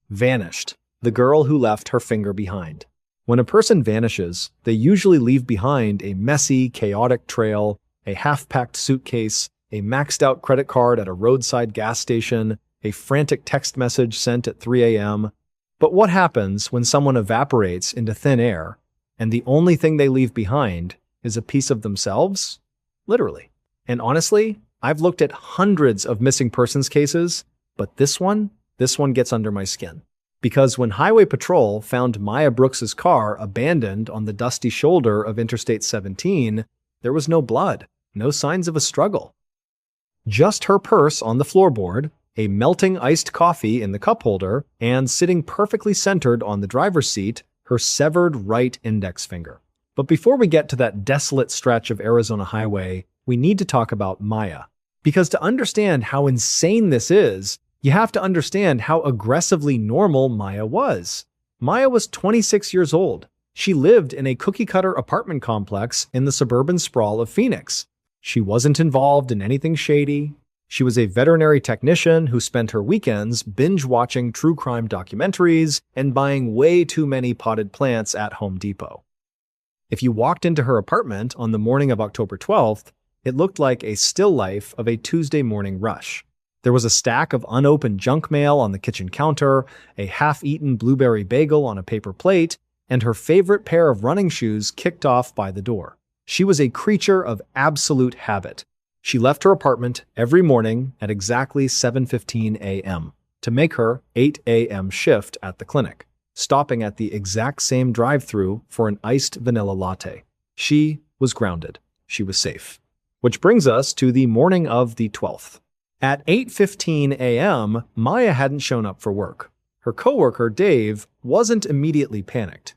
Vanished. The girl who left her finger behind. When a person vanishes, they usually leave behind a messy, chaotic trail, a half-packed suitcase, a maxed-out credit card at a roadside gas station, a frantic text message sent at 3 a.m. But what happens when someone evaporates into thin air, and the only thing they leave behind is a piece of themselves? Literally. And honestly, I've looked at hundreds of missing persons cases, but this one gets under my skin. Because when Highway Patrol found Maya Brooks's car abandoned on the dusty shoulder of Interstate 17, there was no blood, no signs of a struggle. Just her purse on the floorboard, a melting iced coffee in the cup holder, and sitting perfectly centered on the driver's seat, her severed right index finger. But before we get to that desolate stretch of Arizona highway, we need to talk about Maya. Because to understand how insane this is, you have to understand how aggressively normal Maya was. Maya was 26 years old. She lived in a cookie-cutter apartment complex in the suburban sprawl of Phoenix. She wasn't involved in anything shady. She was a veterinary technician who spent her weekends binge-watching true crime documentaries and buying way too many potted plants at Home Depot. If you walked into her apartment on the morning of October 12th, it looked like a still life of a Tuesday morning rush. There was a stack of unopened junk mail on the kitchen counter, a half-eaten blueberry bagel on a paper plate, and her favorite pair of running shoes kicked off by the door. She was a creature of absolute habit. She left her apartment every morning at exactly 7:15 a.m. to make her 8 a.m. shift at the clinic, stopping at the exact same drive-thru for an iced vanilla latte. She was grounded. She was safe. Which brings us to the morning of the 12th. At 8:15 a.m., Maya hadn't shown up for work. Her coworker, Dave, wasn't immediately panicked.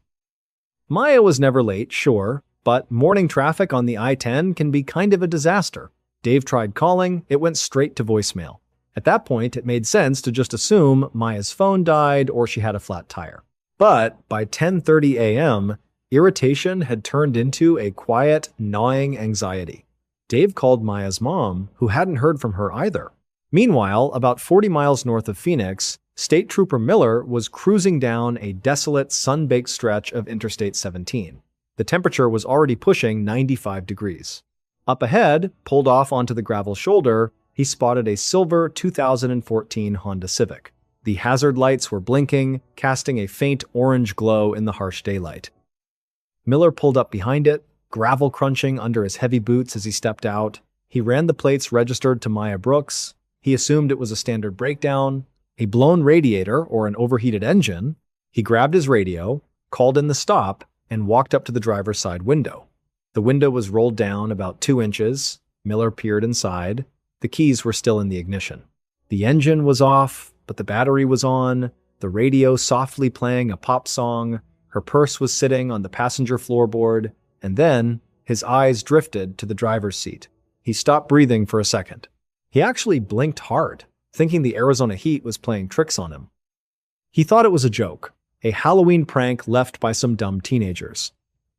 Maya was never late, sure, but morning traffic on the I-10 can be kind of a disaster. Dave tried calling, it went straight to voicemail. At that point, it made sense to just assume Maya's phone died or she had a flat tire. But by 10:30 a.m., irritation had turned into a quiet, gnawing anxiety. Dave called Maya's mom, who hadn't heard from her either. Meanwhile, about 40 miles north of Phoenix, State Trooper Miller was cruising down a desolate, sun-baked stretch of Interstate 17. The temperature was already pushing 95 degrees. Up ahead, pulled off onto the gravel shoulder, he spotted a silver 2014 Honda Civic. The hazard lights were blinking, casting a faint orange glow in the harsh daylight. Miller pulled up behind it, gravel crunching under his heavy boots as he stepped out. He ran the plates registered to Maya Brooks. He assumed it was a standard breakdown, a blown radiator or an overheated engine. He grabbed his radio, called in the stop, and walked up to the driver's side window. The window was rolled down about 2 inches. Miller peered inside. The keys were still in the ignition. The engine was off, but the battery was on, the radio softly playing a pop song. Her purse was sitting on the passenger floorboard. And then, his eyes drifted to the driver's seat. He stopped breathing for a second. He actually blinked hard, thinking the Arizona heat was playing tricks on him. He thought it was a joke, a Halloween prank left by some dumb teenagers.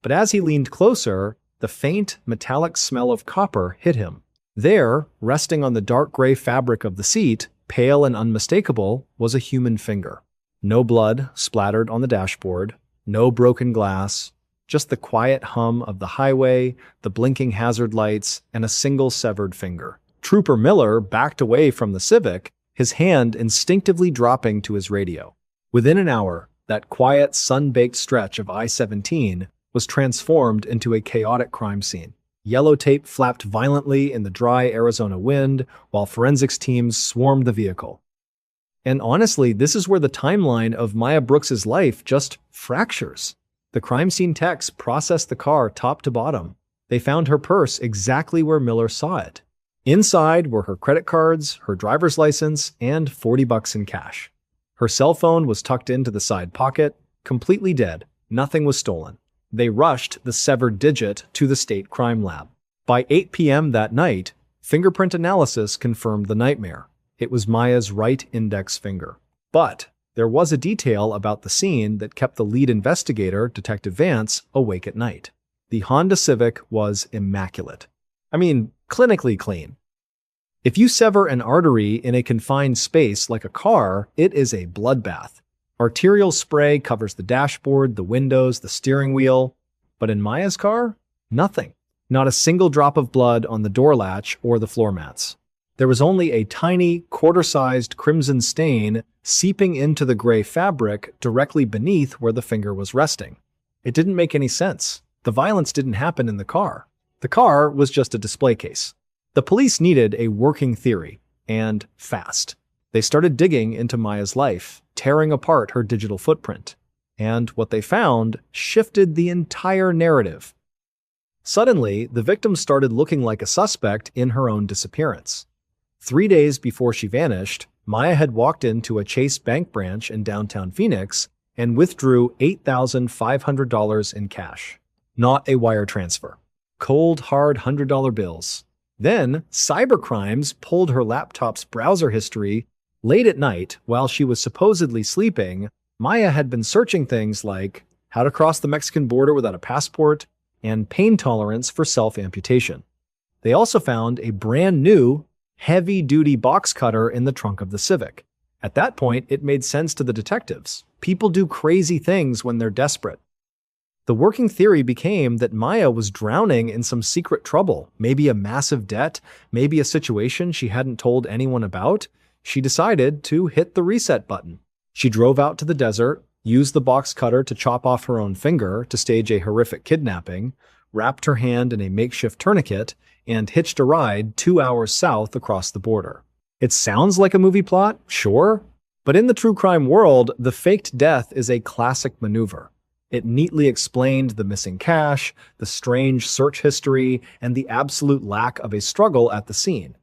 But as he leaned closer, the faint, metallic smell of copper hit him. There, resting on the dark gray fabric of the seat, pale and unmistakable, was a human finger. No blood splattered on the dashboard, no broken glass, just the quiet hum of the highway, the blinking hazard lights, and a single severed finger. Trooper Miller backed away from the Civic, his hand instinctively dropping to his radio. Within an hour, that quiet, sun-baked stretch of I-17 was transformed into a chaotic crime scene. Yellow tape flapped violently in the dry Arizona wind, while forensics teams swarmed the vehicle. And honestly, this is where the timeline of Maya Brooks's life just fractures. The crime scene techs processed the car top to bottom. They found her purse exactly where Miller saw it. Inside were her credit cards, her driver's license, and $40 in cash. Her cell phone was tucked into the side pocket, completely dead. Nothing was stolen. They rushed the severed digit to the state crime lab. By 8 p.m. that night, fingerprint analysis confirmed the nightmare. It was Maya's right index finger. But there was a detail about the scene that kept the lead investigator, Detective Vance, awake at night. The Honda Civic was immaculate. I mean, clinically clean. If you sever an artery in a confined space like a car, it is a bloodbath. Arterial spray covers the dashboard, the windows, the steering wheel. But in Maya's car, nothing. Not a single drop of blood on the door latch or the floor mats. There was only a tiny, quarter-sized crimson stain seeping into the gray fabric directly beneath where the finger was resting. It didn't make any sense. The violence didn't happen in the car. The car was just a display case. The police needed a working theory, and fast. They started digging into Maya's life, tearing apart her digital footprint. And what they found shifted the entire narrative. Suddenly, the victim started looking like a suspect in her own disappearance. 3 days before she vanished, Maya had walked into a Chase Bank branch in downtown Phoenix and withdrew $8,500 in cash. Not a wire transfer. Cold, hard $100 bills. Then, cybercrimes pulled her laptop's browser history. Late at night, while she was supposedly sleeping, Maya had been searching things like how to cross the Mexican border without a passport and pain tolerance for self-amputation. They also found a brand new, heavy-duty box cutter in the trunk of the Civic. At that point, it made sense to the detectives. People do crazy things when they're desperate. The working theory became that Maya was drowning in some secret trouble, maybe a massive debt, maybe a situation she hadn't told anyone about. She decided to hit the reset button. She drove out to the desert, used the box cutter to chop off her own finger to stage a horrific kidnapping, wrapped her hand in a makeshift tourniquet, and hitched a ride 2 hours south across the border. It sounds like a movie plot, sure, but in the true crime world, the faked death is a classic maneuver. It neatly explained the missing cash, the strange search history, and the absolute lack of a struggle at the scene.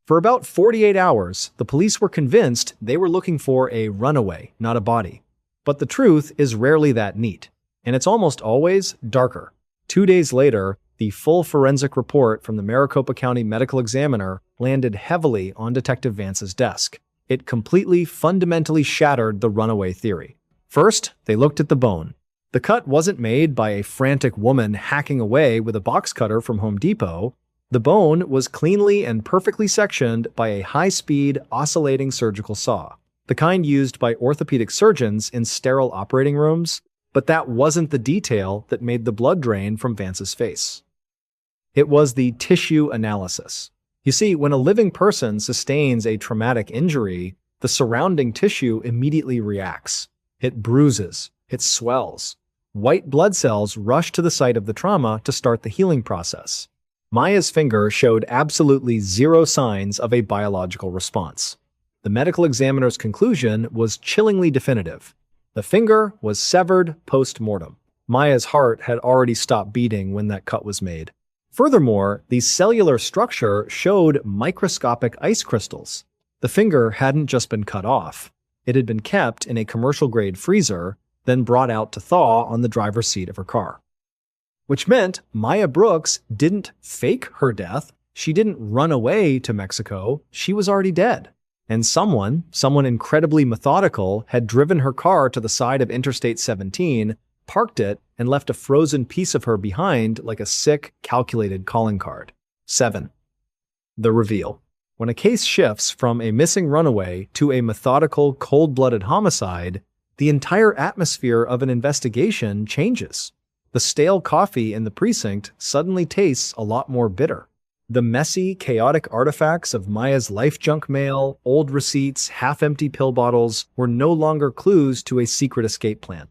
For about 48 hours, the police were convinced they were looking for a runaway, not a body. But the truth is rarely that neat, and it's almost always darker. 2 days later, the full forensic report from the Maricopa County Medical Examiner landed heavily on Detective Vance's desk. It completely, fundamentally shattered the runaway theory. First, they looked at the bone. The cut wasn't made by a frantic woman hacking away with a box cutter from Home Depot. The bone was cleanly and perfectly sectioned by a high-speed, oscillating surgical saw, the kind used by orthopedic surgeons in sterile operating rooms, but that wasn't the detail that made the blood drain from Vance's face. It was the tissue analysis. You see, when a living person sustains a traumatic injury, the surrounding tissue immediately reacts. It bruises, it swells. White blood cells rush to the site of the trauma to start the healing process. Maya's finger showed absolutely zero signs of a biological response. The medical examiner's conclusion was chillingly definitive. The finger was severed post-mortem. Maya's heart had already stopped beating when that cut was made. Furthermore, the cellular structure showed microscopic ice crystals. The finger hadn't just been cut off. It had been kept in a commercial-grade freezer, then brought out to thaw on the driver's seat of her car. Which meant Maya Brooks didn't fake her death. She didn't run away to Mexico. She was already dead. And someone incredibly methodical, had driven her car to the side of Interstate 17, parked it, and left a frozen piece of her behind like a sick, calculated calling card. 7. The reveal. When a case shifts from a missing runaway to a methodical, cold-blooded homicide, the entire atmosphere of an investigation changes. The stale coffee in the precinct suddenly tastes a lot more bitter. The messy, chaotic artifacts of Maya's life junk mail, old receipts, half-empty pill bottles were no longer clues to a secret escape plan.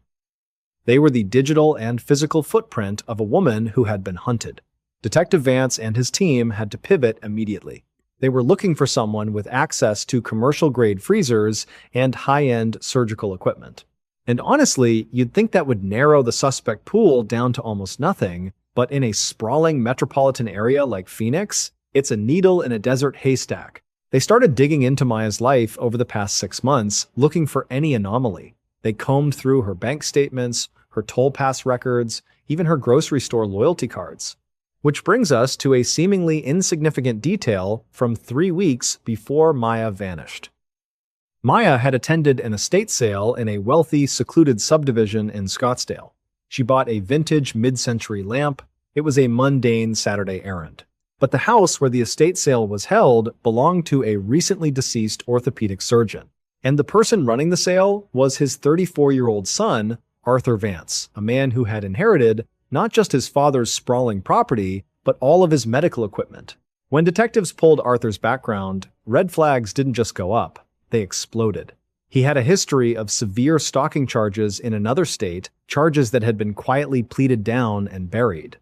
They were the digital and physical footprint of a woman who had been hunted. Detective Vance and his team had to pivot immediately. They were looking for someone with access to commercial-grade freezers and high-end surgical equipment. And honestly, you'd think that would narrow the suspect pool down to almost nothing, but in a sprawling metropolitan area like Phoenix, it's a needle in a desert haystack. They started digging into Maya's life over the past 6 months, looking for any anomaly. They combed through her bank statements, her toll pass records, even her grocery store loyalty cards. Which brings us to a seemingly insignificant detail from 3 weeks before Maya vanished. Maya had attended an estate sale in a wealthy, secluded subdivision in Scottsdale. She bought a vintage mid-century lamp. It was a mundane Saturday errand. But the house where the estate sale was held belonged to a recently deceased orthopedic surgeon. And the person running the sale was his 34-year-old son, Arthur Vance, a man who had inherited not just his father's sprawling property, but all of his medical equipment. When detectives pulled Arthur's background, red flags didn't just go up, they exploded. He had a history of severe stalking charges in another state, charges that had been quietly pleaded down and buried.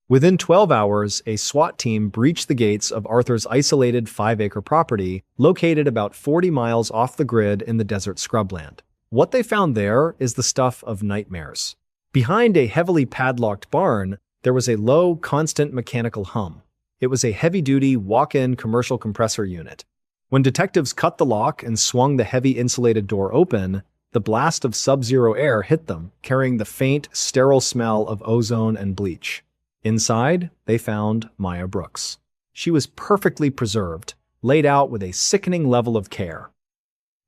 Within 12 hours, a SWAT team breached the gates of Arthur's isolated 5-acre property, located about 40 miles off the grid in the desert scrubland. What they found there is the stuff of nightmares. Behind a heavily padlocked barn, there was a low, constant mechanical hum. It was a heavy-duty, walk-in commercial compressor unit. When detectives cut the lock and swung the heavy insulated door open, the blast of sub-zero air hit them, carrying the faint, sterile smell of ozone and bleach. Inside, they found Maya Brooks. She was perfectly preserved, laid out with a sickening level of care.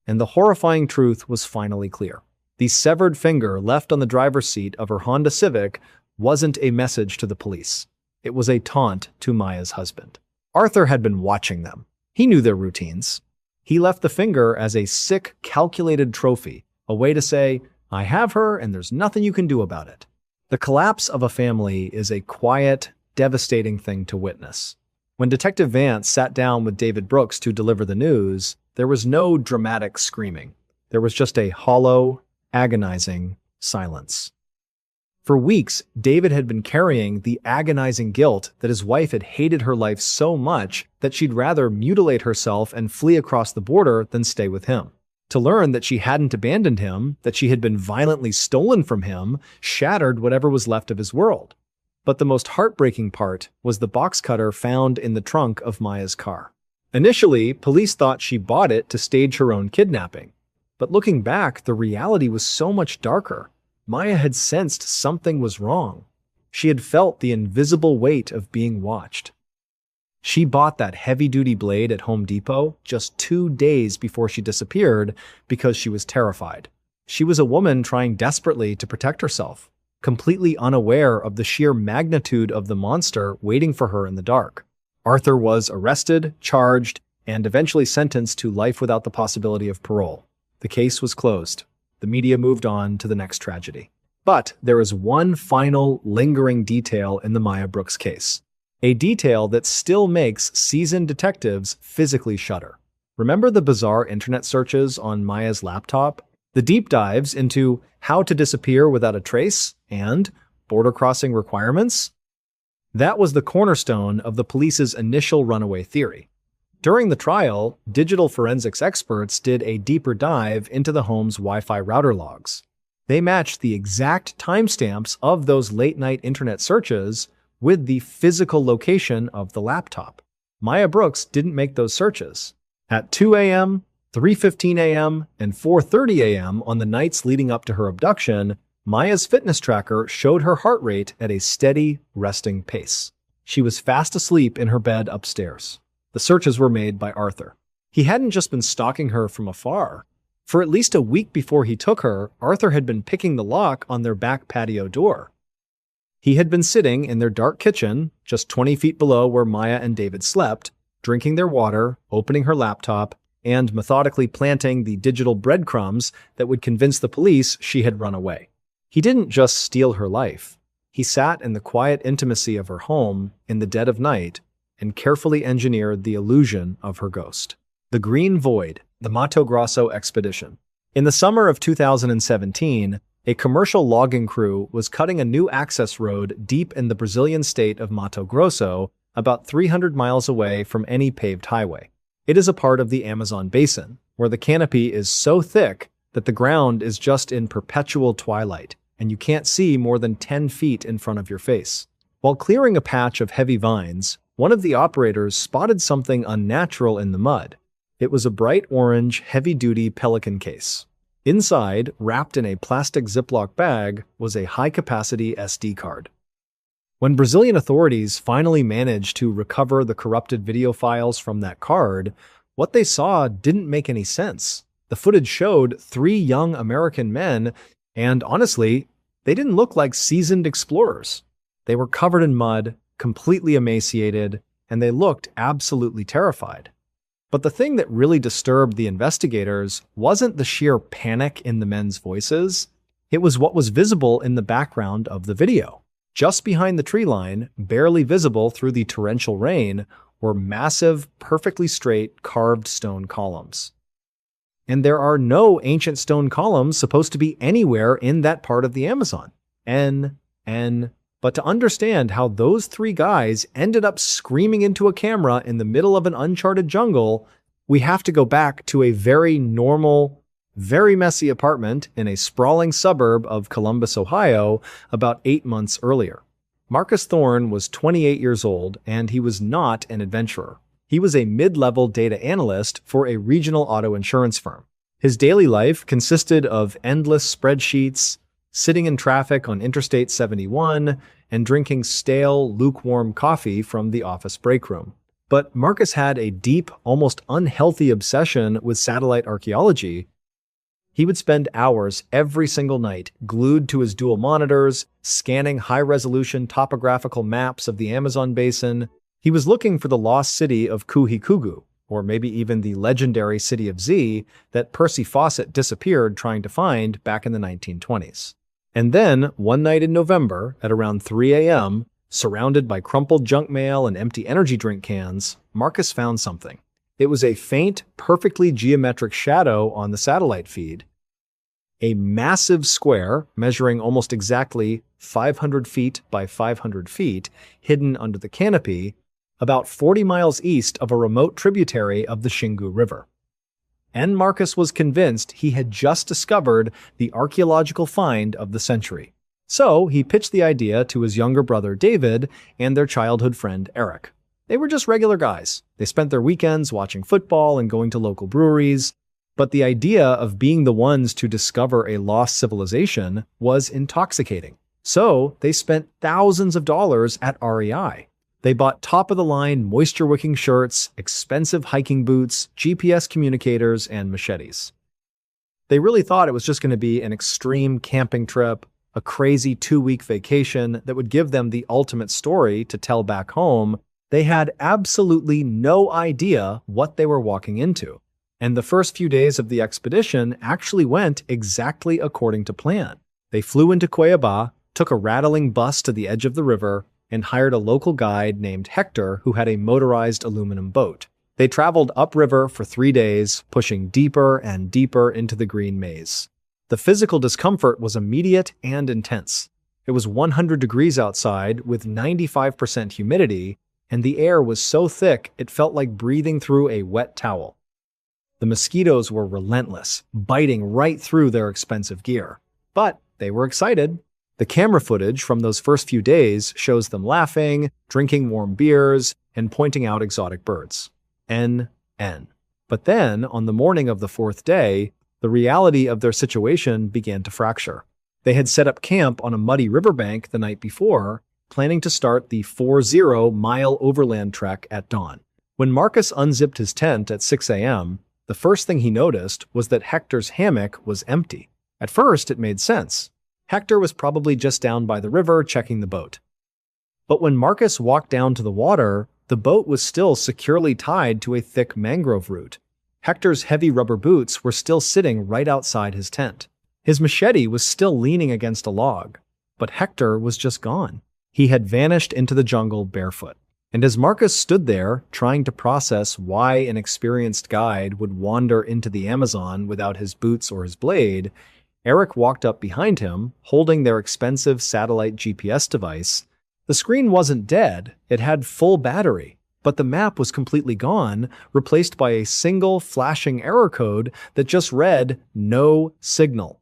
And the horrifying truth was finally clear. The severed finger left on the driver's seat of her Honda Civic wasn't a message to the police. It was a taunt to Maya's husband. Arthur had been watching them. He knew their routines. He left the finger as a sick, calculated trophy, a way to say, I have her and there's nothing you can do about it. The collapse of a family is a quiet, devastating thing to witness. When Detective Vance sat down with David Brooks to deliver the news, there was no dramatic screaming. There was just a hollow, agonizing silence. For weeks, David had been carrying the agonizing guilt that his wife had hated her life so much that she'd rather mutilate herself and flee across the border than stay with him. To learn that she hadn't abandoned him, that she had been violently stolen from him, shattered whatever was left of his world. But the most heartbreaking part was the box cutter found in the trunk of Maya's car. Initially, police thought she bought it to stage her own kidnapping. But looking back, the reality was so much darker. Maya had sensed something was wrong. She had felt the invisible weight of being watched. She bought that heavy-duty blade at Home Depot just 2 days before she disappeared because she was terrified. She was a woman trying desperately to protect herself, completely unaware of the sheer magnitude of the monster waiting for her in the dark. Arthur was arrested, charged, and eventually sentenced to life without the possibility of parole. The case was closed. The media moved on to the next tragedy. But there is one final, lingering detail in the Maya Brooks case. A detail that still makes seasoned detectives physically shudder. Remember the bizarre internet searches on Maya's laptop? The deep dives into how to disappear without a trace and border crossing requirements? That was the cornerstone of the police's initial runaway theory. During the trial, digital forensics experts did a deeper dive into the home's Wi-Fi router logs. They matched the exact timestamps of those late-night internet searches with the physical location of the laptop. Maya Brooks didn't make those searches. At 2 a.m., 3:15 a.m., and 4:30 a.m. on the nights leading up to her abduction, Maya's fitness tracker showed her heart rate at a steady, resting pace. She was fast asleep in her bed upstairs. The searches were made by Arthur. He hadn't just been stalking her from afar. For at least a week before he took her, Arthur had been picking the lock on their back patio door. He had been sitting in their dark kitchen, just 20 feet below where Maya and David slept, drinking their water, opening her laptop, and methodically planting the digital breadcrumbs that would convince the police she had run away. He didn't just steal her life. He sat in the quiet intimacy of her home in the dead of night and carefully engineered the illusion of her ghost. The Green Void, the Mato Grosso expedition. In the summer of 2017, a commercial logging crew was cutting a new access road deep in the Brazilian state of Mato Grosso, about 300 miles away from any paved highway. It is a part of the Amazon basin, where the canopy is so thick that the ground is just in perpetual twilight, and you can't see more than 10 feet in front of your face. While clearing a patch of heavy vines, one of the operators spotted something unnatural in the mud. It was a bright orange, heavy-duty Pelican case. Inside, wrapped in a plastic Ziploc bag, was a high-capacity SD card. When Brazilian authorities finally managed to recover the corrupted video files from that card, what they saw didn't make any sense. The footage showed 3 young American men, and honestly, they didn't look like seasoned explorers. They were covered in mud, completely emaciated, and they looked absolutely terrified. But the thing that really disturbed the investigators wasn't the sheer panic in the men's voices. It was what was visible in the background of the video. Just behind the tree line, barely visible through the torrential rain, were massive, perfectly straight, carved stone columns. And there are no ancient stone columns supposed to be anywhere in that part of the Amazon. But to understand how those three guys ended up screaming into a camera in the middle of an uncharted jungle, we have to go back to a very normal, very messy apartment in a sprawling suburb of Columbus, Ohio, about 8 months earlier. Marcus Thorne was 28 years old, and he was not an adventurer. He was a mid-level data analyst for a regional auto insurance firm. His daily life consisted of endless spreadsheets, sitting in traffic on Interstate 71, and drinking stale, lukewarm coffee from the office break room. But Marcus had a deep, almost unhealthy obsession with satellite archaeology. He would spend hours every single night glued to his dual monitors, scanning high-resolution topographical maps of the Amazon basin. He was looking for the lost city of Kuhikugu, or maybe even the legendary city of Z that Percy Fawcett disappeared trying to find back in the 1920s. And then, one night in November, at around 3 a.m., surrounded by crumpled junk mail and empty energy drink cans, Marcus found something. It was a faint, perfectly geometric shadow on the satellite feed. A massive square, measuring almost exactly 500 feet by 500 feet, hidden under the canopy, about 40 miles east of a remote tributary of the Xingu River. And Marcus was convinced he had just discovered the archaeological find of the century. So he pitched the idea to his younger brother David and their childhood friend Eric. They were just regular guys. They spent their weekends watching football and going to local breweries. But the idea of being the ones to discover a lost civilization was intoxicating. So they spent thousands of dollars at REI. They bought top-of-the-line moisture-wicking shirts, expensive hiking boots, GPS communicators, and machetes. They really thought it was just going to be an extreme camping trip, a crazy 2-week vacation that would give them the ultimate story to tell back home. They had absolutely no idea what they were walking into. And the first few days of the expedition actually went exactly according to plan. They flew into Cuiabá, took a rattling bus to the edge of the river, and hired a local guide named Hector who had a motorized aluminum boat. They traveled upriver for 3 days, pushing deeper and deeper into the green maze. The physical discomfort was immediate and intense. It was 100 degrees outside with 95% humidity, and the air was so thick it felt like breathing through a wet towel. The mosquitoes were relentless, biting right through their expensive gear. But they were excited. The camera footage from those first few days shows them laughing, drinking warm beers, and pointing out exotic birds. But then, on the morning of the 4th day, the reality of their situation began to fracture. They had set up camp on a muddy riverbank the night before, planning to start the 40-mile overland trek at dawn. When Marcus unzipped his tent at 6 a.m., the first thing he noticed was that Hector's hammock was empty. At first, it made sense. Hector was probably just down by the river checking the boat. But when Marcus walked down to the water, the boat was still securely tied to a thick mangrove root. Hector's heavy rubber boots were still sitting right outside his tent. His machete was still leaning against a log. But Hector was just gone. He had vanished into the jungle barefoot. And as Marcus stood there, trying to process why an experienced guide would wander into the Amazon without his boots or his blade, Eric walked up behind him, holding their expensive satellite GPS device. The screen wasn't dead, it had full battery, but the map was completely gone, replaced by a single flashing error code that just read, "No signal."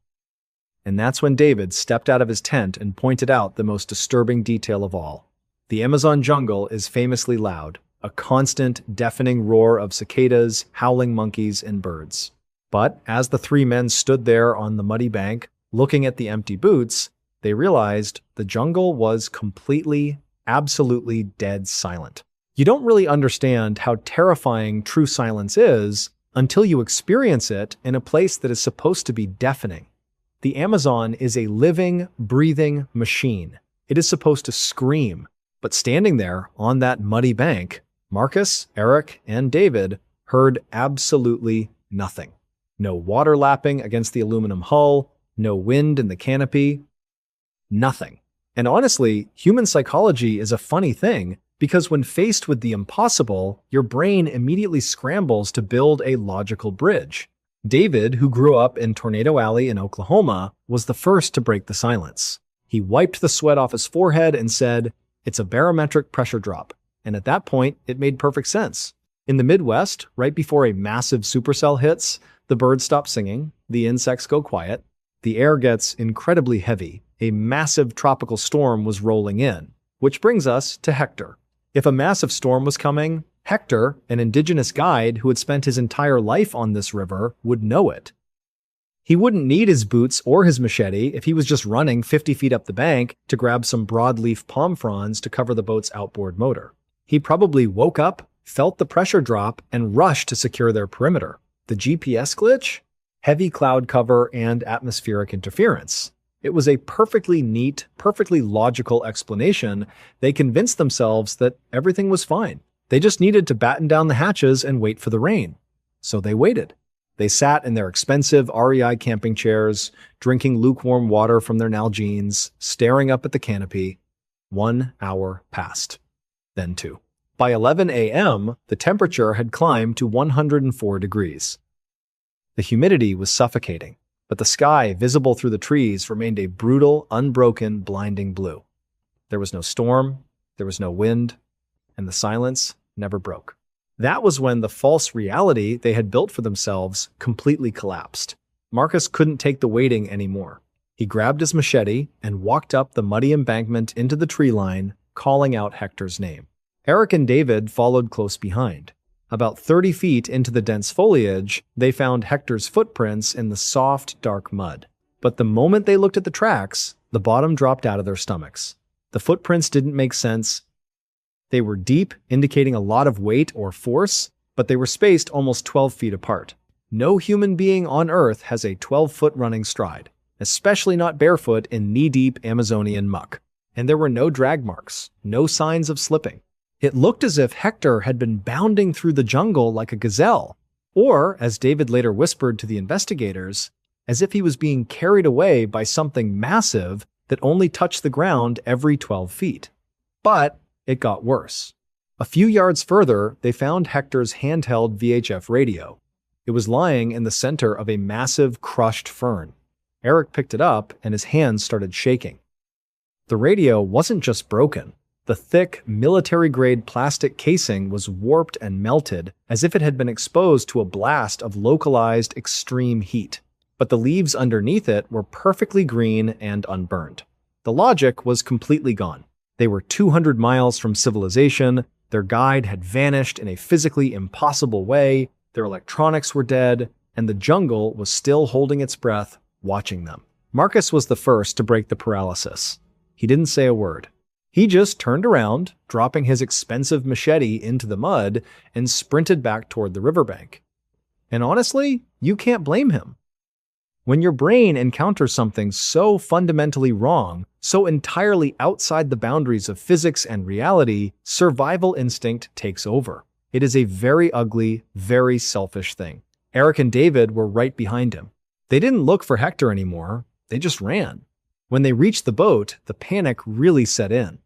And that's when David stepped out of his tent and pointed out the most disturbing detail of all. The Amazon jungle is famously loud, a constant, deafening roar of cicadas, howling monkeys, and birds. But as the three men stood there on the muddy bank, looking at the empty boots, they realized the jungle was completely, absolutely dead silent. You don't really understand how terrifying true silence is until you experience it in a place that is supposed to be deafening. The Amazon is a living, breathing machine. It is supposed to scream. But standing there on that muddy bank, Marcus, Eric, and David heard absolutely nothing. No water lapping against the aluminum hull, no wind in the canopy, nothing. And honestly, human psychology is a funny thing because when faced with the impossible, your brain immediately scrambles to build a logical bridge. David, who grew up in Tornado Alley in Oklahoma, was the first to break the silence. He wiped the sweat off his forehead and said, "It's a barometric pressure drop." And at that point, it made perfect sense. In the Midwest, right before a massive supercell hits, the birds stop singing, the insects go quiet, the air gets incredibly heavy. A massive tropical storm was rolling in, which brings us to Hector. If a massive storm was coming, Hector, an indigenous guide who had spent his entire life on this river, would know it. He wouldn't need his boots or his machete if he was just running 50 feet up the bank to grab some broadleaf palm fronds to cover the boat's outboard motor. He probably woke up, felt the pressure drop, and rushed to secure their perimeter. The GPS glitch? Heavy cloud cover and atmospheric interference. It was a perfectly neat, perfectly logical explanation. They convinced themselves that everything was fine. They just needed to batten down the hatches and wait for the rain. So they waited. They sat in their expensive REI camping chairs, drinking lukewarm water from their Nalgene's, staring up at the canopy. 1 hour passed. Then 2. By 11 a.m., the temperature had climbed to 104 degrees. The humidity was suffocating, but the sky, visible through the trees, remained a brutal, unbroken, blinding blue. There was no storm, there was no wind, and the silence never broke. That was when the false reality they had built for themselves completely collapsed. Marcus couldn't take the waiting anymore. He grabbed his machete and walked up the muddy embankment into the tree line, calling out Hector's name. Eric and David followed close behind. About 30 feet into the dense foliage, they found Hector's footprints in the soft, dark mud. But the moment they looked at the tracks, the bottom dropped out of their stomachs. The footprints didn't make sense. They were deep, indicating a lot of weight or force, but they were spaced almost 12 feet apart. No human being on Earth has a 12-foot running stride, especially not barefoot in knee-deep Amazonian muck. And there were no drag marks, no signs of slipping. It looked as if Hector had been bounding through the jungle like a gazelle, or, as David later whispered to the investigators, as if he was being carried away by something massive that only touched the ground every 12 feet. But it got worse. A few yards further, they found Hector's handheld VHF radio. It was lying in the center of a massive, crushed fern. Eric picked it up, and his hands started shaking. The radio wasn't just broken. The thick, military-grade plastic casing was warped and melted as if it had been exposed to a blast of localized extreme heat. But the leaves underneath it were perfectly green and unburned. The logic was completely gone. They were 200 miles from civilization, their guide had vanished in a physically impossible way, their electronics were dead, and the jungle was still holding its breath, watching them. Marcus was the first to break the paralysis. He didn't say a word. He just turned around, dropping his expensive machete into the mud, and sprinted back toward the riverbank. And honestly, you can't blame him. When your brain encounters something so fundamentally wrong, so entirely outside the boundaries of physics and reality, survival instinct takes over. It is a very ugly, very selfish thing. Eric and David were right behind him. They didn't look for Hector anymore, they just ran. When they reached the boat, the panic really set in.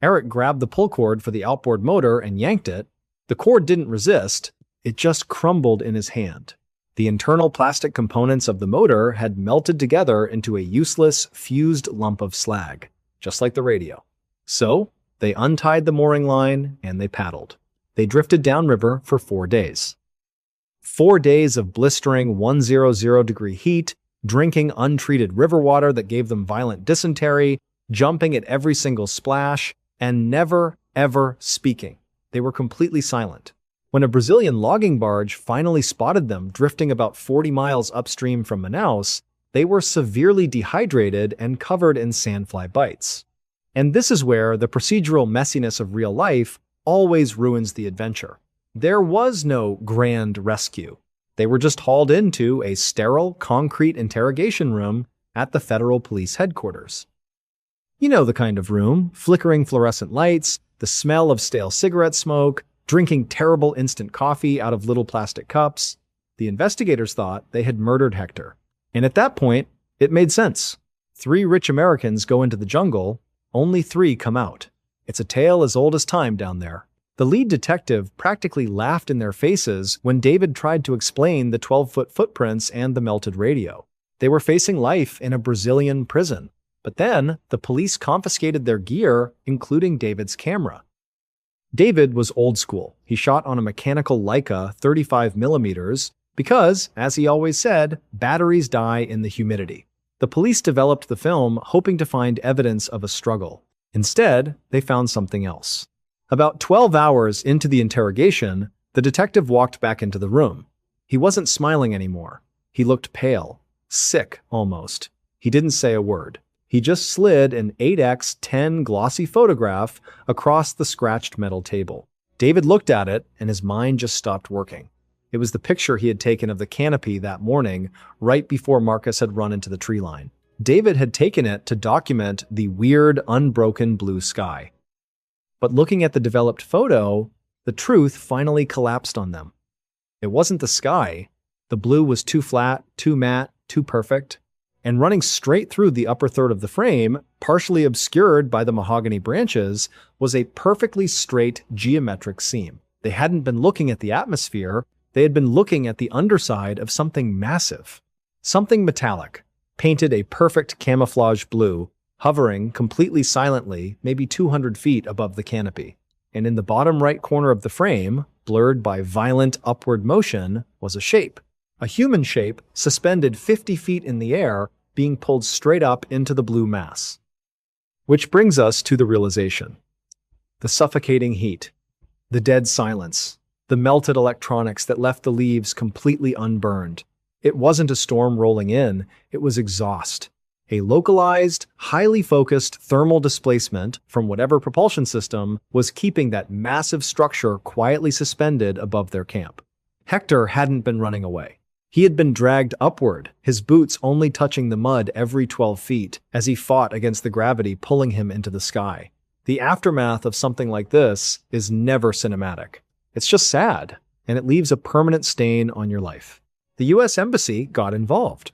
Eric grabbed the pull cord for the outboard motor and yanked it. The cord didn't resist, it just crumbled in his hand. The internal plastic components of the motor had melted together into a useless, fused lump of slag, just like the radio. So, they untied the mooring line and they paddled. They drifted downriver for 4 days. 4 days of blistering 100-degree heat, drinking untreated river water that gave them violent dysentery, jumping at every single splash, and never, ever speaking. They were completely silent. When a Brazilian logging barge finally spotted them drifting about 40 miles upstream from Manaus, they were severely dehydrated and covered in sandfly bites. And this is where the procedural messiness of real life always ruins the adventure. There was no grand rescue. They were just hauled into a sterile, concrete interrogation room at the federal police headquarters. You know the kind of room, flickering fluorescent lights, the smell of stale cigarette smoke, drinking terrible instant coffee out of little plastic cups. The investigators thought they had murdered Hector. And at that point, it made sense. 3 rich Americans go into the jungle, only 3 come out. It's a tale as old as time down there. The lead detective practically laughed in their faces when David tried to explain the 12-foot footprints and the melted radio. They were facing life in a Brazilian prison. But then, the police confiscated their gear, including David's camera. David was old school. He shot on a mechanical Leica 35mm because, as he always said, batteries die in the humidity. The police developed the film hoping to find evidence of a struggle. Instead, they found something else. About 12 hours into the interrogation, the detective walked back into the room. He wasn't smiling anymore. He looked pale, sick almost. He didn't say a word. He just slid an 8x10 glossy photograph across the scratched metal table. David looked at it, and his mind just stopped working. It was the picture he had taken of the canopy that morning, right before Marcus had run into the tree line. David had taken it to document the weird, unbroken blue sky. But looking at the developed photo, the truth finally collapsed on them. It wasn't the sky. The blue was too flat, too matte, too perfect. And running straight through the upper third of the frame, partially obscured by the mahogany branches, was a perfectly straight geometric seam. They hadn't been looking at the atmosphere, they had been looking at the underside of something massive. Something metallic, painted a perfect camouflage blue, hovering completely silently, maybe 200 feet above the canopy. And in the bottom right corner of the frame, blurred by violent upward motion, was a shape. A human shape suspended 50 feet in the air, being pulled straight up into the blue mass. Which brings us to the realization. The suffocating heat, the dead silence, the melted electronics that left the leaves completely unburned. It wasn't a storm rolling in, it was exhaust. A localized, highly focused thermal displacement from whatever propulsion system was keeping that massive structure quietly suspended above their camp. Hector hadn't been running away. He had been dragged upward, his boots only touching the mud every 12 feet as he fought against the gravity pulling him into the sky. The aftermath of something like this is never cinematic. It's just sad, and it leaves a permanent stain on your life. The U.S. Embassy got involved.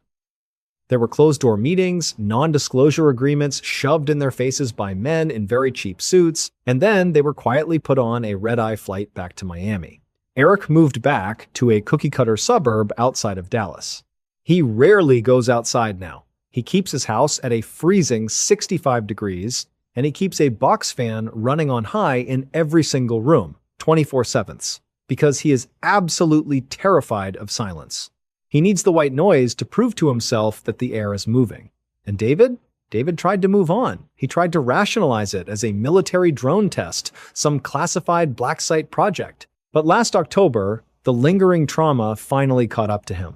There were closed-door meetings, non-disclosure agreements shoved in their faces by men in very cheap suits, and then they were quietly put on a red-eye flight back to Miami. Eric moved back to a cookie-cutter suburb outside of Dallas. He rarely goes outside now. He keeps his house at a freezing 65 degrees, and he keeps a box fan running on high in every single room, 24/7, because he is absolutely terrified of silence. He needs the white noise to prove to himself that the air is moving. And David tried to move on. He tried to rationalize it as a military drone test, some classified black site project. But last October, the lingering trauma finally caught up to him.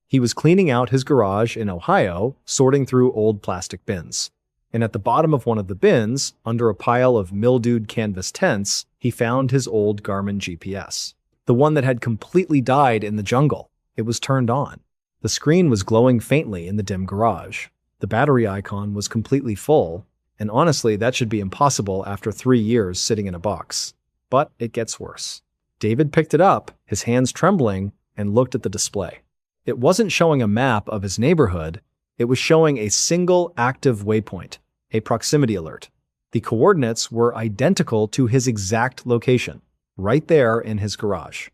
He was cleaning out his garage in Ohio, sorting through old plastic bins. And at the bottom of one of the bins, under a pile of mildewed canvas tents, he found his old Garmin GPS. The one that had completely died in the jungle. It was turned on. The screen was glowing faintly in the dim garage. The battery icon was completely full, and honestly, that should be impossible after 3 years sitting in a box. But it gets worse. David picked it up, his hands trembling, and looked at the display. It wasn't showing a map of his neighborhood, it was showing a single active waypoint, a proximity alert. The coordinates were identical to his exact location, right there in his garage.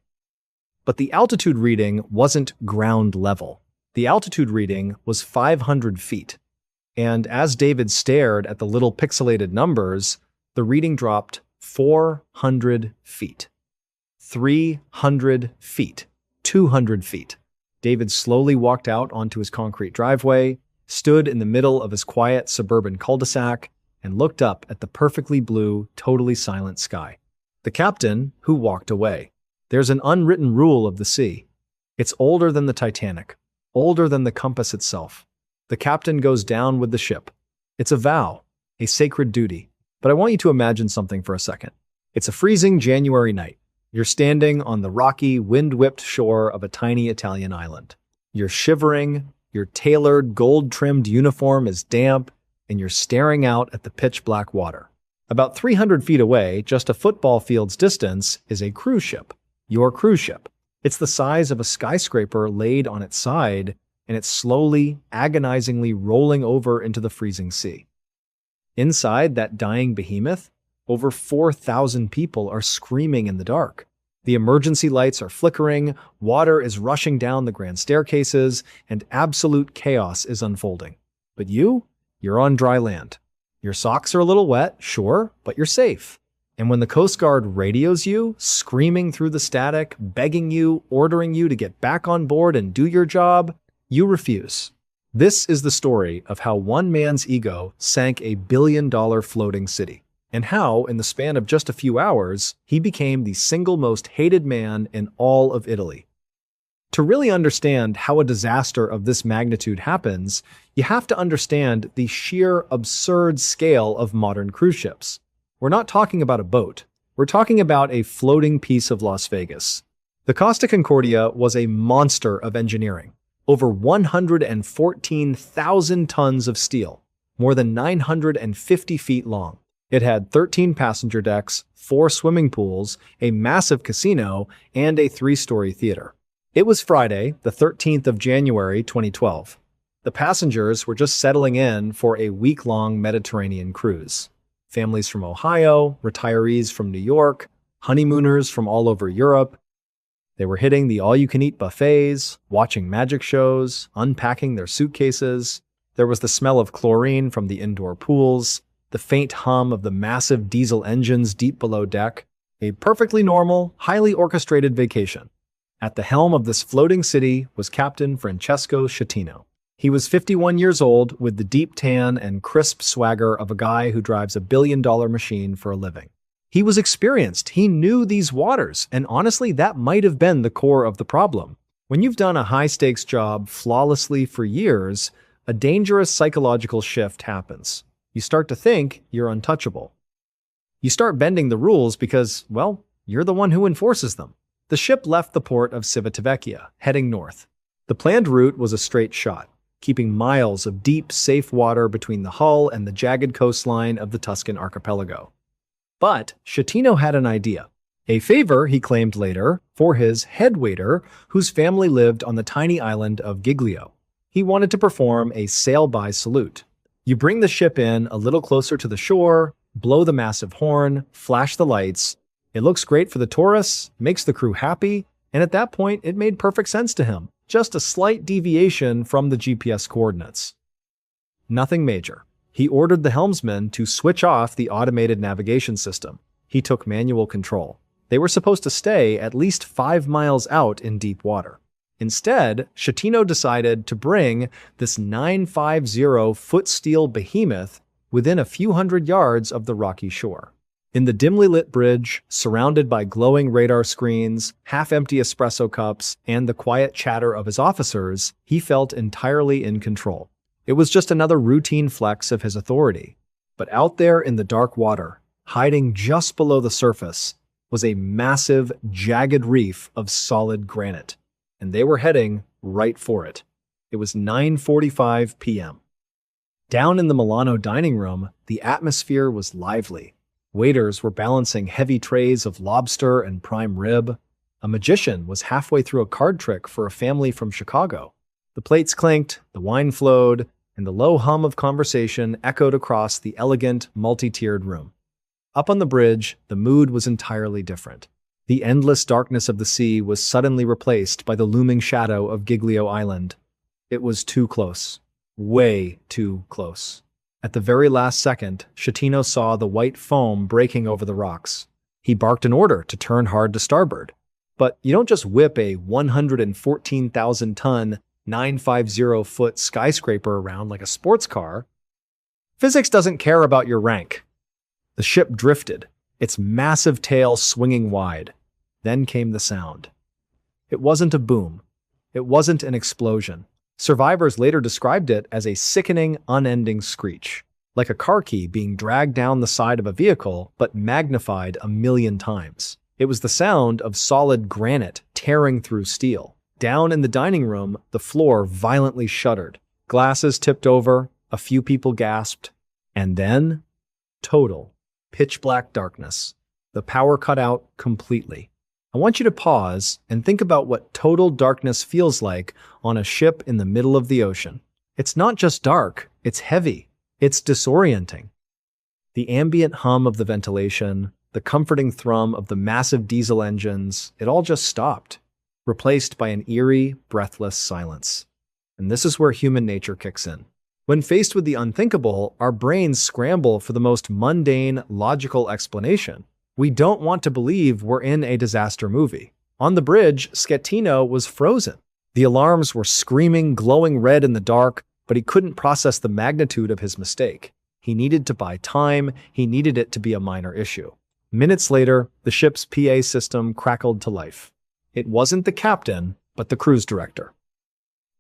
But the altitude reading wasn't ground level. The altitude reading was 500 feet. And as David stared at the little pixelated numbers, the reading dropped 400 feet. 300 feet. 200 feet. David slowly walked out onto his concrete driveway, stood in the middle of his quiet suburban cul-de-sac, and looked up at the perfectly blue, totally silent sky. The captain, who walked away. There's an unwritten rule of the sea. It's older than the Titanic, older than the compass itself. The captain goes down with the ship. It's a vow, a sacred duty. But I want you to imagine something for a second. It's a freezing January night. You're standing on the rocky, wind-whipped shore of a tiny Italian island. You're shivering, your tailored, gold-trimmed uniform is damp, and you're staring out at the pitch-black water. About 300 feet away, just a football field's distance, is a cruise ship. Your cruise ship. It's the size of a skyscraper laid on its side, and it's slowly, agonizingly rolling over into the freezing sea. Inside that dying behemoth, over 4,000 people are screaming in the dark. The emergency lights are flickering, water is rushing down the grand staircases, and absolute chaos is unfolding. But you're on dry land. Your socks are a little wet, sure, but you're safe. And when the Coast Guard radios you, screaming through the static, begging you, ordering you to get back on board and do your job, you refuse. This is the story of how one man's ego sank a billion-dollar floating city, and how, in the span of just a few hours, he became the single most hated man in all of Italy. To really understand how a disaster of this magnitude happens, you have to understand the sheer absurd scale of modern cruise ships. We're not talking about a boat. We're talking about a floating piece of Las Vegas. The Costa Concordia was a monster of engineering. Over 114,000 tons of steel, more than 950 feet long. It had 13 passenger decks, 4 swimming pools, a massive casino, and a 3-story theater. It was Friday, the 13th of January, 2012. The passengers were just settling in for a week-long Mediterranean cruise. Families from Ohio, retirees from New York, honeymooners from all over Europe. They were hitting the all-you-can-eat buffets, watching magic shows, unpacking their suitcases. There was the smell of chlorine from the indoor pools, the faint hum of the massive diesel engines deep below deck. A perfectly normal, highly orchestrated vacation. At the helm of this floating city was Captain Francesco Schettino. He was 51 years old, with the deep tan and crisp swagger of a guy who drives a billion-dollar machine for a living. He was experienced, he knew these waters, and honestly, that might have been the core of the problem. When you've done a high-stakes job flawlessly for years, a dangerous psychological shift happens. You start to think you're untouchable. You start bending the rules because, well, you're the one who enforces them. The ship left the port of Civitavecchia, heading north. The planned route was a straight shot, keeping miles of deep, safe water between the hull and the jagged coastline of the Tuscan archipelago. But Schettino had an idea. A favor, he claimed later, for his head waiter, whose family lived on the tiny island of Giglio. He wanted to perform a sail-by salute. You bring the ship in a little closer to the shore, blow the massive horn, flash the lights. It looks great for the tourists, makes the crew happy, and at that point, it made perfect sense to him. Just a slight deviation from the GPS coordinates. Nothing major. He ordered the helmsman to switch off the automated navigation system. He took manual control. They were supposed to stay at least 5 miles out in deep water. Instead, Schettino decided to bring this 950-foot steel behemoth within a few hundred yards of the rocky shore. In the dimly lit bridge, surrounded by glowing radar screens, half-empty espresso cups, and the quiet chatter of his officers, he felt entirely in control. It was just another routine flex of his authority. But out there in the dark water, hiding just below the surface, was a massive, jagged reef of solid granite. And they were heading right for it. It was 9:45 p.m. Down in the Milano dining room, the atmosphere was lively. Waiters were balancing heavy trays of lobster and prime rib. A magician was halfway through a card trick for a family from Chicago. The plates clinked, the wine flowed, and the low hum of conversation echoed across the elegant, multi-tiered room. Up on the bridge, the mood was entirely different. The endless darkness of the sea was suddenly replaced by the looming shadow of Giglio Island. It was too close. Way too close. At the very last second, Schettino saw the white foam breaking over the rocks. He barked an order to turn hard to starboard. But you don't just whip a 114,000-ton, 950-foot skyscraper around like a sports car. Physics doesn't care about your rank. The ship drifted, its massive tail swinging wide. Then came the sound. It wasn't a boom. It wasn't an explosion. Survivors later described it as a sickening, unending screech, like a car key being dragged down the side of a vehicle, but magnified 1,000,000 times. It was the sound of solid granite tearing through steel. Down in the dining room, the floor violently shuddered. Glasses tipped over, a few people gasped, and then, total pitch black darkness. The power cut out completely. I want you to pause and think about what total darkness feels like on a ship in the middle of the ocean. It's not just dark, it's heavy. It's disorienting. The ambient hum of the ventilation, the comforting thrum of the massive diesel engines, it all just stopped, replaced by an eerie, breathless silence. And this is where human nature kicks in. When faced with the unthinkable, our brains scramble for the most mundane, logical explanation. We don't want to believe we're in a disaster movie. On the bridge, Schettino was frozen. The alarms were screaming, glowing red in the dark, but he couldn't process the magnitude of his mistake. He needed to buy time, he needed it to be a minor issue. Minutes later, the ship's PA system crackled to life. It wasn't the captain, but the cruise director.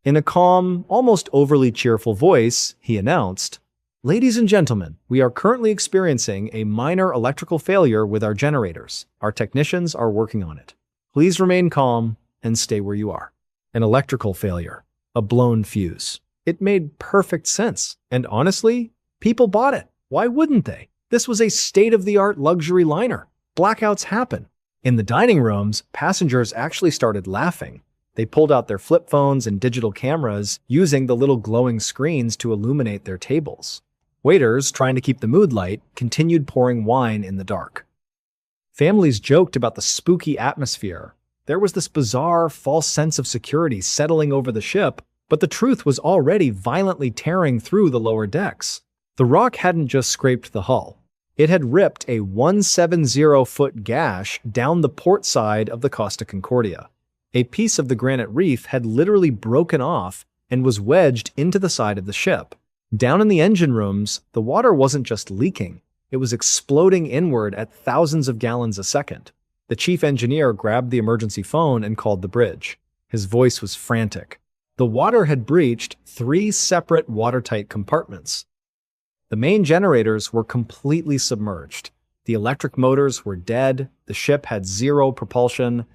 In a calm, almost overly cheerful voice, he announced, "Ladies and gentlemen, we are currently experiencing a minor electrical failure with our generators. Our technicians are working on it. Please remain calm and stay where you are." An electrical failure. A blown fuse. It made perfect sense. And honestly, people bought it. Why wouldn't they? This was a state-of-the-art luxury liner. Blackouts happen. In the dining rooms, passengers actually started laughing. They pulled out their flip phones and digital cameras, using the little glowing screens to illuminate their tables. Waiters, trying to keep the mood light, continued pouring wine in the dark. Families joked about the spooky atmosphere. There was this bizarre, false sense of security settling over the ship, but the truth was already violently tearing through the lower decks. The rock hadn't just scraped the hull. It had ripped a 170-foot gash down the port side of the Costa Concordia. A piece of the granite reef had literally broken off and was wedged into the side of the ship. Down in the engine rooms, the water wasn't just leaking, it was exploding inward at thousands of gallons a second. The chief engineer grabbed the emergency phone and called the bridge. His voice was frantic. The water had breached 3 separate watertight compartments. The main generators were completely submerged. The electric motors were dead, the ship had zero propulsion.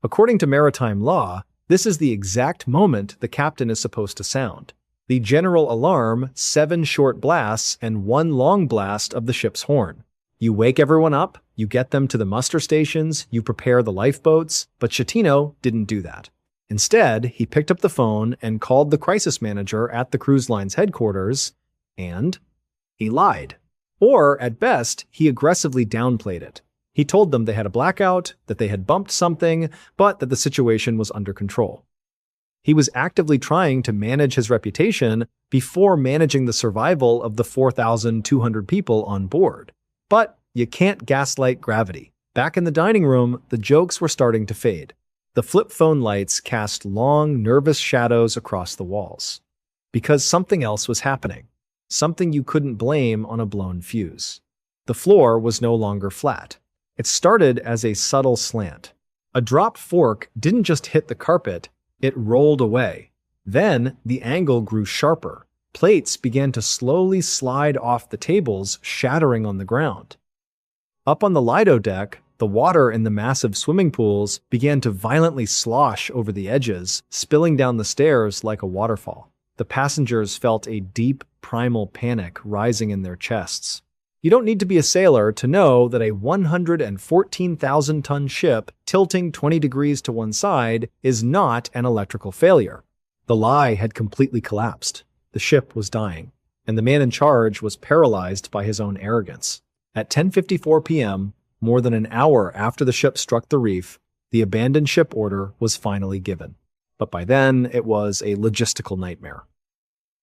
According to maritime law, this is the exact moment the captain is supposed to sound. The general alarm, 7 short blasts, and 1 long blast of the ship's horn. You wake everyone up, you get them to the muster stations, you prepare the lifeboats, but Schettino didn't do that. Instead, he picked up the phone and called the crisis manager at the cruise line's headquarters, and he lied. Or, at best, he aggressively downplayed it. He told them they had a blackout, that they had bumped something, but that the situation was under control. He was actively trying to manage his reputation before managing the survival of the 4,200 people on board. But you can't gaslight gravity. Back in the dining room, the jokes were starting to fade. The flip phone lights cast long, nervous shadows across the walls. Because something else was happening. Something you couldn't blame on a blown fuse. The floor was no longer flat. It started as a subtle slant. A dropped fork didn't just hit the carpet, it rolled away. Then the angle grew sharper. Plates began to slowly slide off the tables, shattering on the ground. Up on the Lido deck, the water in the massive swimming pools began to violently slosh over the edges, spilling down the stairs like a waterfall. The passengers felt a deep, primal panic rising in their chests. You don't need to be a sailor to know that a 114,000-ton ship tilting 20 degrees to one side is not an electrical failure. The lie had completely collapsed. The ship was dying, and the man in charge was paralyzed by his own arrogance. At 10:54 p.m., more than an hour after the ship struck the reef, the abandoned ship order was finally given. But by then, it was a logistical nightmare.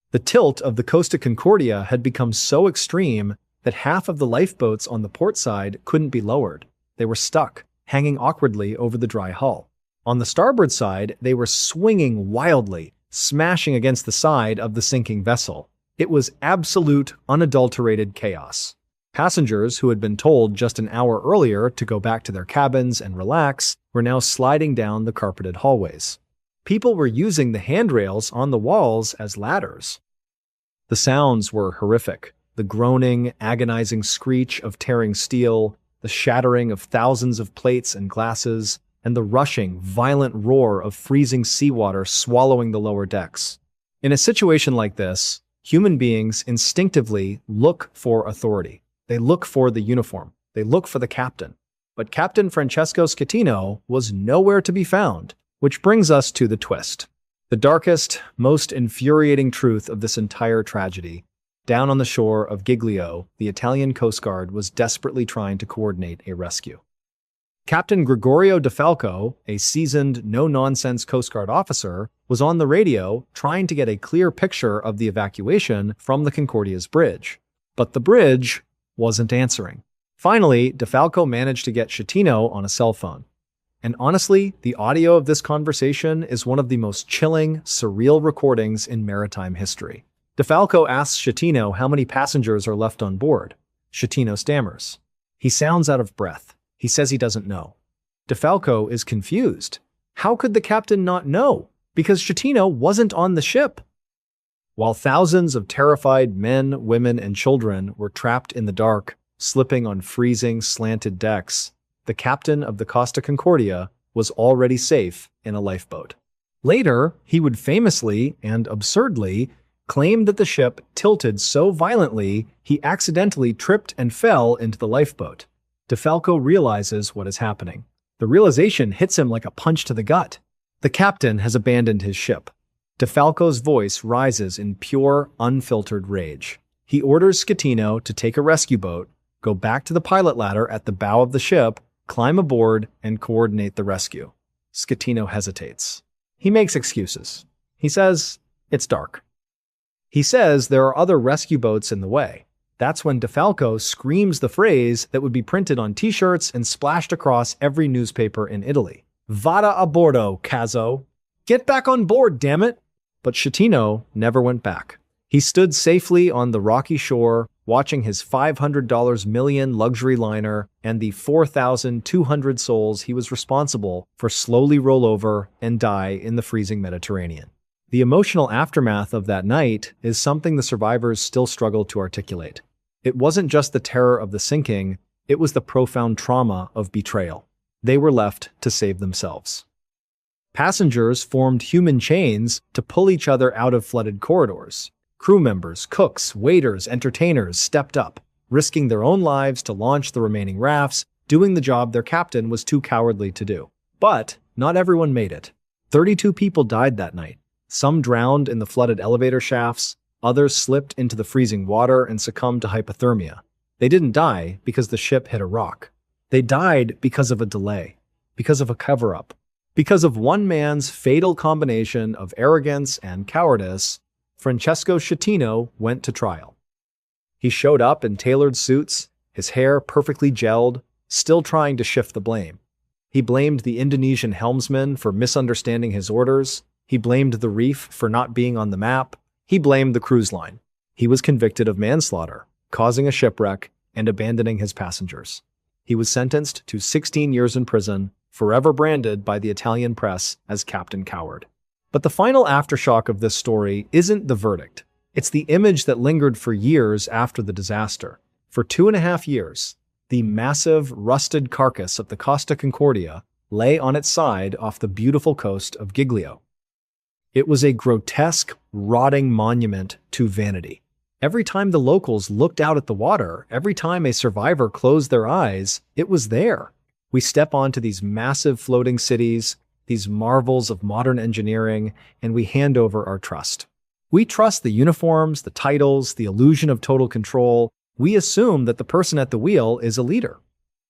The tilt of the Costa Concordia had become so extreme that half of the lifeboats on the port side couldn't be lowered. They were stuck, hanging awkwardly over the dry hull. On the starboard side, they were swinging wildly, smashing against the side of the sinking vessel. It was absolute, unadulterated chaos. Passengers who had been told just an hour earlier to go back to their cabins and relax were now sliding down the carpeted hallways. People were using the handrails on the walls as ladders. The sounds were horrific. The groaning, agonizing screech of tearing steel, the shattering of thousands of plates and glasses, and the rushing, violent roar of freezing seawater swallowing the lower decks. In a situation like this, human beings instinctively look for authority. They look for the uniform. They look for the captain. But Captain Francesco Schettino was nowhere to be found, which brings us to the twist. The darkest, most infuriating truth of this entire tragedy. Down on the shore of Giglio, the Italian Coast Guard was desperately trying to coordinate a rescue. Captain Gregorio DeFalco, a seasoned, no-nonsense Coast Guard officer, was on the radio trying to get a clear picture of the evacuation from the Concordia's bridge. But the bridge wasn't answering. Finally, DeFalco managed to get Schettino on a cell phone. And honestly, the audio of this conversation is one of the most chilling, surreal recordings in maritime history. DeFalco asks Schettino how many passengers are left on board. Schettino stammers. He sounds out of breath. He says he doesn't know. DeFalco is confused. How could the captain not know? Because Schettino wasn't on the ship. While thousands of terrified men, women, and children were trapped in the dark, slipping on freezing, slanted decks, the captain of the Costa Concordia was already safe in a lifeboat. Later, he would famously and absurdly claim that the ship tilted so violently he accidentally tripped and fell into the lifeboat. DeFalco realizes what is happening. The realization hits him like a punch to the gut. The captain has abandoned his ship. DeFalco's voice rises in pure, unfiltered rage. He orders Schettino to take a rescue boat, go back to the pilot ladder at the bow of the ship, climb aboard, and coordinate the rescue. Schettino hesitates. He makes excuses. He says, it's dark. He says there are other rescue boats in the way. That's when DeFalco screams the phrase that would be printed on t-shirts and splashed across every newspaper in Italy. Vada a bordo, Cazzo. Get back on board, damn it! But Schettino never went back. He stood safely on the rocky shore, watching his $500 million luxury liner and the 4,200 souls he was responsible for slowly roll over and die in the freezing Mediterranean. The emotional aftermath of that night is something the survivors still struggle to articulate. It wasn't just the terror of the sinking, it was the profound trauma of betrayal. They were left to save themselves. Passengers formed human chains to pull each other out of flooded corridors. Crew members, cooks, waiters, entertainers stepped up, risking their own lives to launch the remaining rafts, doing the job their captain was too cowardly to do. But not everyone made it. 32 people died that night. Some drowned in the flooded elevator shafts, others slipped into the freezing water and succumbed to hypothermia. They didn't die because the ship hit a rock. They died because of a delay, because of a cover-up, because of one man's fatal combination of arrogance and cowardice. Francesco Schettino went to trial. He showed up in tailored suits, his hair perfectly gelled, still trying to shift the blame. He blamed the Indonesian helmsman for misunderstanding his orders. He blamed the reef for not being on the map. He blamed the cruise line. He was convicted of manslaughter, causing a shipwreck, and abandoning his passengers. He was sentenced to 16 years in prison, forever branded by the Italian press as Captain Coward. But the final aftershock of this story isn't the verdict. It's the image that lingered for years after the disaster. For 2.5 years, the massive, rusted carcass of the Costa Concordia lay on its side off the beautiful coast of Giglio. It was a grotesque, rotting monument to vanity. Every time the locals looked out at the water, every time a survivor closed their eyes, it was there. We step onto these massive floating cities, these marvels of modern engineering, and we hand over our trust. We trust the uniforms, the titles, the illusion of total control. We assume that the person at the wheel is a leader.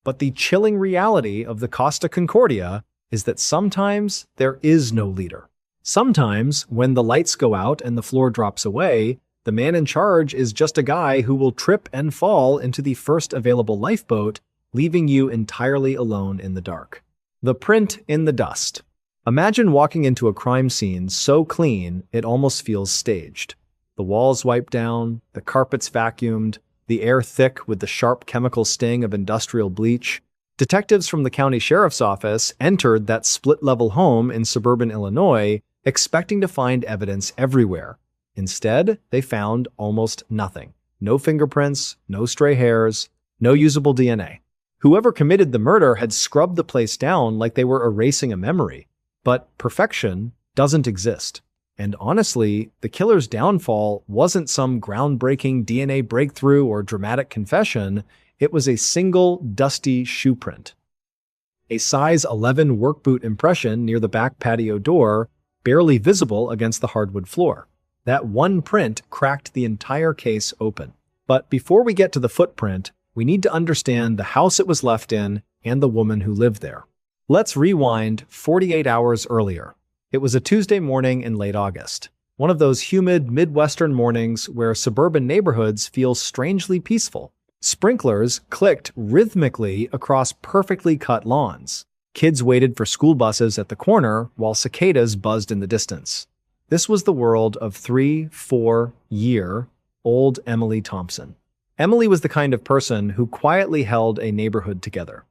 But the chilling reality of the Costa Concordia is that sometimes there is no leader. Sometimes, when the lights go out and the floor drops away, the man in charge is just a guy who will trip and fall into the first available lifeboat, leaving you entirely alone in the dark. The print in the dust. Imagine walking into a crime scene so clean it almost feels staged. The walls wiped down, the carpets vacuumed, the air thick with the sharp chemical sting of industrial bleach. Detectives from the county sheriff's office entered that split-level home in suburban Illinois, expecting to find evidence everywhere. Instead, they found almost nothing. No fingerprints, no stray hairs, no usable DNA. Whoever committed the murder had scrubbed the place down like they were erasing a memory. But perfection doesn't exist. And honestly, the killer's downfall wasn't some groundbreaking DNA breakthrough or dramatic confession. It was a single dusty shoe print. A size 11 work boot impression near the back patio door, barely visible against the hardwood floor. That one print cracked the entire case open. But before we get to the footprint, we need to understand the house it was left in and the woman who lived there. Let's rewind 48 hours earlier. It was a Tuesday morning in late August, one of those humid Midwestern mornings where suburban neighborhoods feel strangely peaceful. Sprinklers clicked rhythmically across perfectly cut lawns. Kids waited for school buses at the corner while cicadas buzzed in the distance. This was the world of 3-4-year-old Emily Thompson. Emily was the kind of person who quietly held a neighborhood together.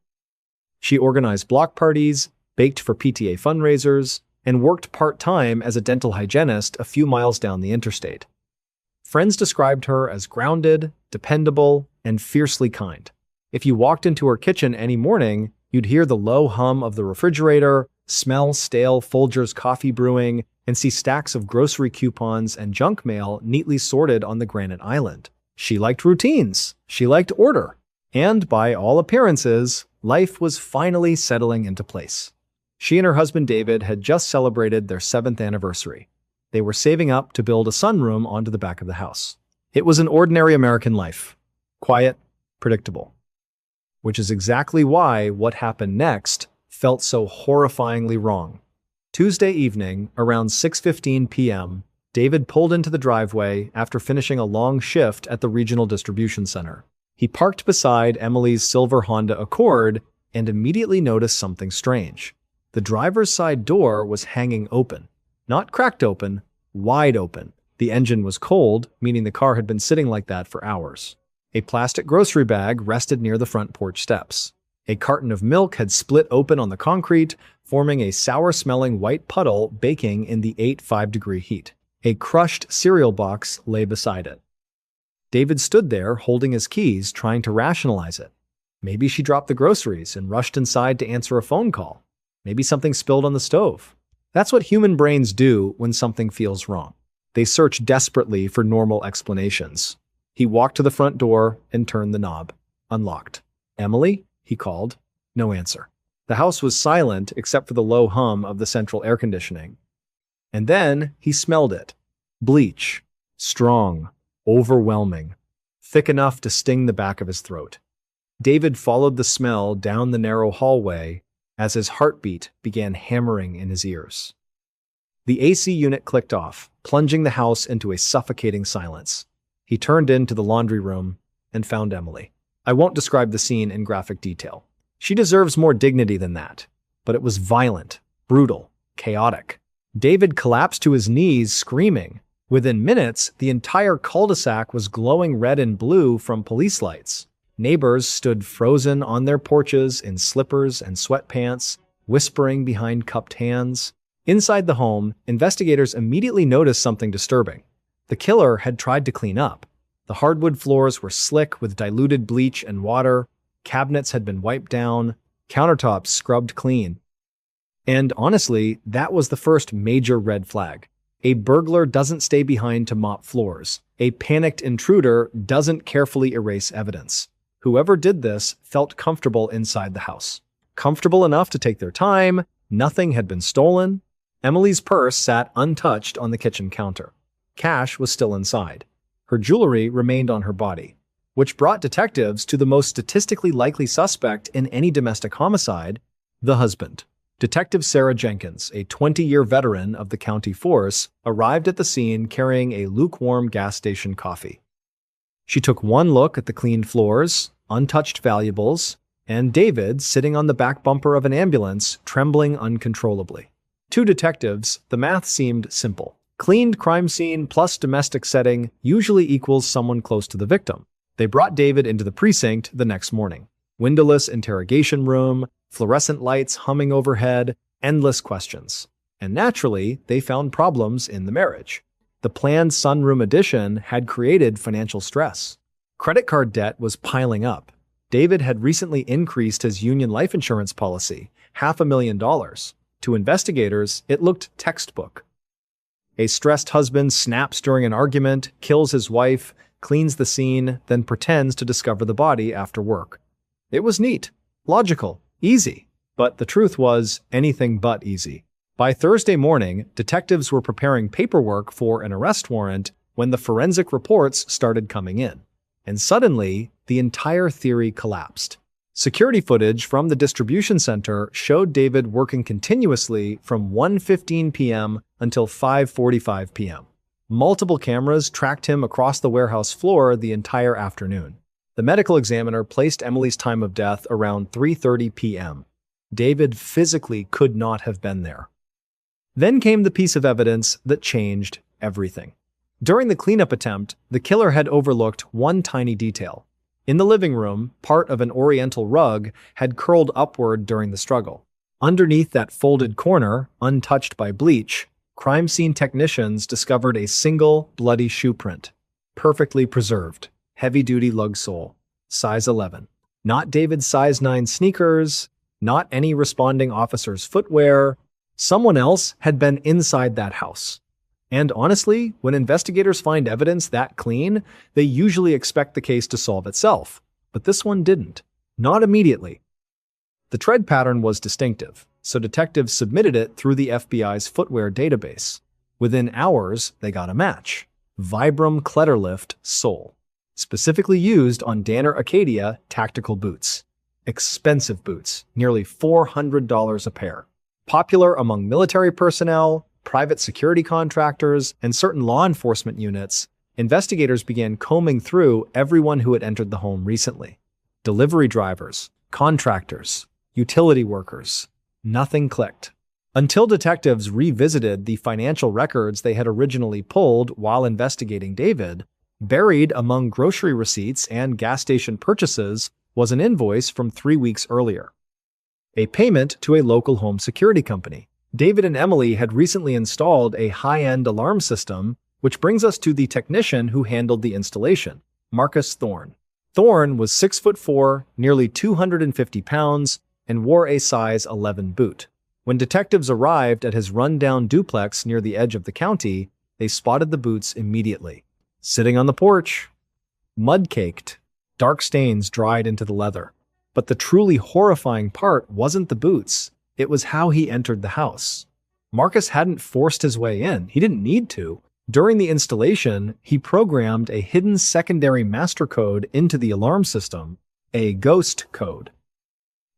She organized block parties, baked for PTA fundraisers, and worked part-time as a dental hygienist a few miles down the interstate. Friends described her as grounded, dependable, and fiercely kind. If you walked into her kitchen any morning, you'd hear the low hum of the refrigerator, smell stale Folgers coffee brewing, and see stacks of grocery coupons and junk mail neatly sorted on the granite island. She liked routines. She liked order. And by all appearances, life was finally settling into place. She and her husband David had just celebrated their 7th anniversary. They were saving up to build a sunroom onto the back of the house. It was an ordinary American life. Quiet, predictable. Which is exactly why what happened next felt so horrifyingly wrong. Tuesday evening, around 6:15 p.m., David pulled into the driveway after finishing a long shift at the regional distribution center. He parked beside Emily's silver Honda Accord and immediately noticed something strange. The driver's side door was hanging open. Not cracked open, wide open. The engine was cold, meaning the car had been sitting like that for hours. A plastic grocery bag rested near the front porch steps. A carton of milk had split open on the concrete, forming a sour-smelling white puddle baking in the 85-degree heat. A crushed cereal box lay beside it. David stood there holding his keys, trying to rationalize it. Maybe she dropped the groceries and rushed inside to answer a phone call. Maybe something spilled on the stove. That's what human brains do when something feels wrong. They search desperately for normal explanations. He walked to the front door and turned the knob. Unlocked. "Emily?" he called. No answer. The house was silent except for the low hum of the central air conditioning. And then he smelled it. Bleach. Strong. Overwhelming. Thick enough to sting the back of his throat. David followed the smell down the narrow hallway as his heartbeat began hammering in his ears. The AC unit clicked off, plunging the house into a suffocating silence. He turned into the laundry room and found Emily. I won't describe the scene in graphic detail. She deserves more dignity than that. But it was violent, brutal, chaotic. David collapsed to his knees, screaming. Within minutes, the entire cul-de-sac was glowing red and blue from police lights. Neighbors stood frozen on their porches in slippers and sweatpants, whispering behind cupped hands. Inside the home, investigators immediately noticed something disturbing. The killer had tried to clean up. The hardwood floors were slick with diluted bleach and water, cabinets had been wiped down, countertops scrubbed clean. And honestly, that was the first major red flag. A burglar doesn't stay behind to mop floors. A panicked intruder doesn't carefully erase evidence. Whoever did this felt comfortable inside the house. Comfortable enough to take their time, nothing had been stolen. Emily's purse sat untouched on the kitchen counter. Cash was still inside. Her jewelry remained on her body, which brought detectives to the most statistically likely suspect in any domestic homicide, the husband. Detective Sarah Jenkins, a 20-year veteran of the county force, arrived at the scene carrying a lukewarm gas station coffee. She took one look at the cleaned floors, untouched valuables, and David sitting on the back bumper of an ambulance, trembling uncontrollably. To detectives, the math seemed simple. Cleaned crime scene plus domestic setting usually equals someone close to the victim. They brought David into the precinct the next morning. Windowless interrogation room, fluorescent lights humming overhead, endless questions. And naturally, they found problems in the marriage. The planned sunroom addition had created financial stress. Credit card debt was piling up. David had recently increased his union life insurance policy, $500,000. To investigators, it looked textbook. A stressed husband snaps during an argument, kills his wife, cleans the scene, then pretends to discover the body after work. It was neat, logical, easy, but the truth was anything but easy. By Thursday morning, detectives were preparing paperwork for an arrest warrant when the forensic reports started coming in. And suddenly, the entire theory collapsed. Security footage from the distribution center showed David working continuously from 1:15 p.m. until 5:45 p.m. Multiple cameras tracked him across the warehouse floor the entire afternoon. The medical examiner placed Emily's time of death around 3:30 p.m. David physically could not have been there. Then came the piece of evidence that changed everything. During the cleanup attempt, the killer had overlooked one tiny detail. In the living room, part of an oriental rug had curled upward during the struggle. Underneath that folded corner, untouched by bleach, crime scene technicians discovered a single bloody shoe print. Perfectly preserved. Heavy-duty lug sole. Size 11. Not David's size 9 sneakers, not any responding officer's footwear. Someone else had been inside that house. And honestly, when investigators find evidence that clean, they usually expect the case to solve itself. But this one didn't. Not immediately. The tread pattern was distinctive, so detectives submitted it through the FBI's footwear database. Within hours, they got a match. Vibram Kletterlift sole. Specifically used on Danner Acadia tactical boots. Expensive boots, nearly $400 a pair. Popular among military personnel, private security contractors, and certain law enforcement units, investigators began combing through everyone who had entered the home recently. Delivery drivers, contractors, utility workers. Nothing clicked. Until detectives revisited the financial records they had originally pulled while investigating David, buried among grocery receipts and gas station purchases was an invoice from 3 weeks earlier. A payment to a local home security company. David and Emily had recently installed a high-end alarm system, which brings us to the technician who handled the installation, Marcus Thorne. Thorne was 6'4", nearly 250 pounds, and wore a size 11 boot. When detectives arrived at his run-down duplex near the edge of the county, they spotted the boots immediately. Sitting on the porch, mud-caked, dark stains dried into the leather. But the truly horrifying part wasn't the boots. It was how he entered the house. Marcus hadn't forced his way in. He didn't need to. During the installation, he programmed a hidden secondary master code into the alarm system, a ghost code.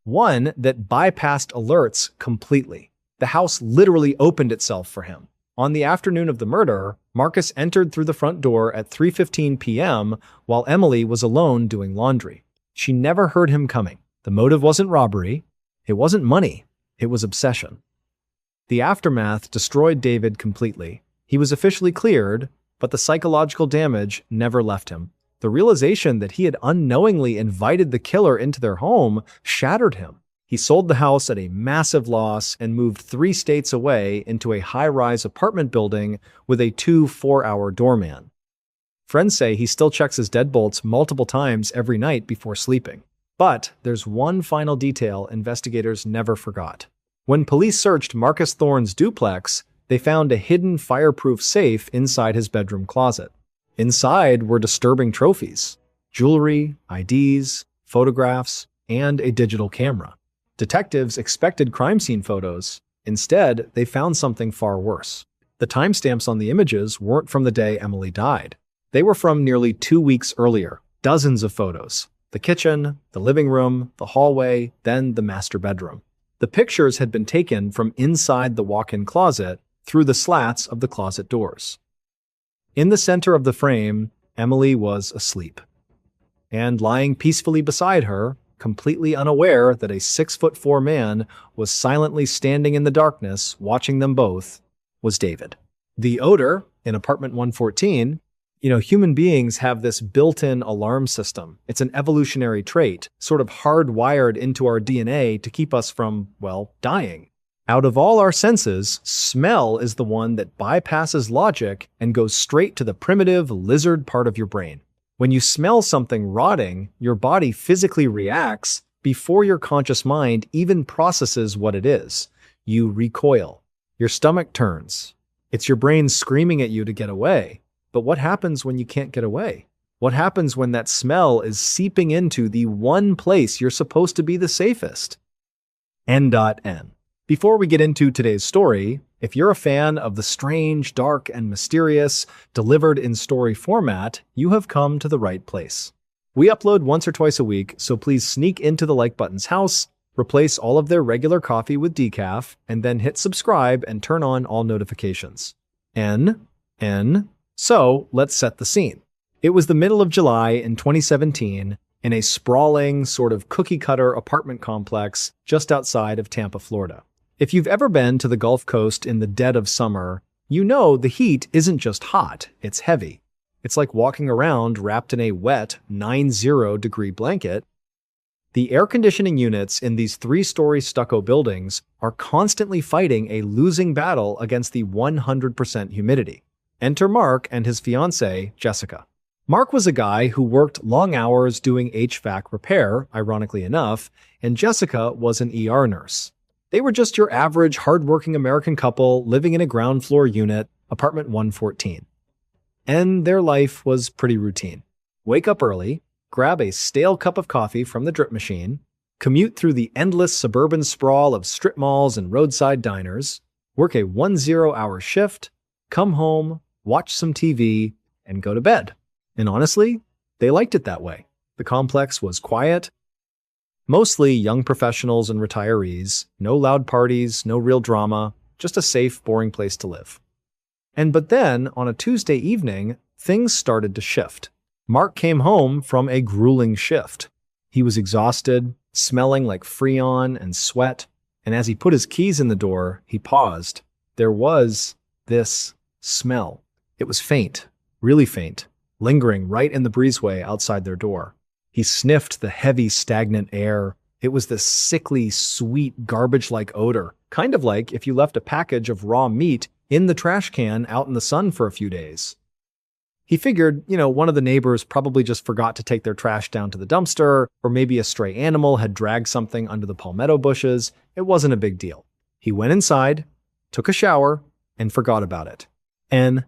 One that bypassed alerts completely. The house literally opened itself for him. On the afternoon of the murder, Marcus entered through the front door at 3:15 p.m. while Emily was alone doing laundry. She never heard him coming. The motive wasn't robbery. It wasn't money. It was obsession. The aftermath destroyed David completely. He was officially cleared, but the psychological damage never left him. The realization that he had unknowingly invited the killer into their home shattered him. He sold the house at a massive loss and moved 3 states away into a high-rise apartment building with a 2-4-hour doorman. Friends say he still checks his deadbolts multiple times every night before sleeping. But there's one final detail investigators never forgot. When police searched Marcus Thorne's duplex, they found a hidden fireproof safe inside his bedroom closet. Inside were disturbing trophies, jewelry, IDs, photographs, and a digital camera. Detectives expected crime scene photos. Instead, they found something far worse. The timestamps on the images weren't from the day Emily died. They were from nearly 2 weeks earlier. Dozens of photos. The kitchen, the living room, the hallway, then the master bedroom. The pictures had been taken from inside the walk-in closet through the slats of the closet doors. In the center of the frame, Emily was asleep. And lying peacefully beside her, completely unaware that a 6'4" man was silently standing in the darkness watching them both, was David. The odor in apartment 114, human beings have this built-in alarm system. It's an evolutionary trait, sort of hardwired into our DNA to keep us from, dying. Out of all our senses, smell is the one that bypasses logic and goes straight to the primitive lizard part of your brain. When you smell something rotting, your body physically reacts before your conscious mind even processes what it is. You recoil. Your stomach turns. It's your brain screaming at you to get away. But what happens when you can't get away? What happens when that smell is seeping into the one place you're supposed to be the safest? N.N. Before we get into today's story, if you're a fan of the strange, dark, and mysterious delivered in story format, you have come to the right place. We upload once or twice a week, so please sneak into the like button's house, replace all of their regular coffee with decaf, and then hit subscribe and turn on all notifications. So, let's set the scene. It was the middle of July in 2017 in a sprawling, sort of cookie-cutter apartment complex just outside of Tampa, Florida. If you've ever been to the Gulf Coast in the dead of summer, you know the heat isn't just hot, it's heavy. It's like walking around wrapped in a wet 90-degree blanket. The air conditioning units in these 3-story stucco buildings are constantly fighting a losing battle against the 100% humidity. Enter Mark and his fiancée, Jessica. Mark was a guy who worked long hours doing HVAC repair, ironically enough, and Jessica was an ER nurse. They were just your average hardworking American couple living in a ground floor unit, apartment 114. And their life was pretty routine. Wake up early, grab a stale cup of coffee from the drip machine, commute through the endless suburban sprawl of strip malls and roadside diners, work a 10-hour shift, come home, watch some TV, and go to bed. And honestly, they liked it that way. The complex was quiet, mostly young professionals and retirees, no loud parties, no real drama, just a safe, boring place to live. But then, on a Tuesday evening, things started to shift. Mark came home from a grueling shift. He was exhausted, smelling like Freon and sweat, and as he put his keys in the door, he paused. There was this smell. It was faint, really faint, lingering right in the breezeway outside their door. He sniffed the heavy, stagnant air. It was this sickly, sweet, garbage-like odor, kind of like if you left a package of raw meat in the trash can out in the sun for a few days. He figured, one of the neighbors probably just forgot to take their trash down to the dumpster, or maybe a stray animal had dragged something under the palmetto bushes. It wasn't a big deal. He went inside, took a shower, and forgot about it. N.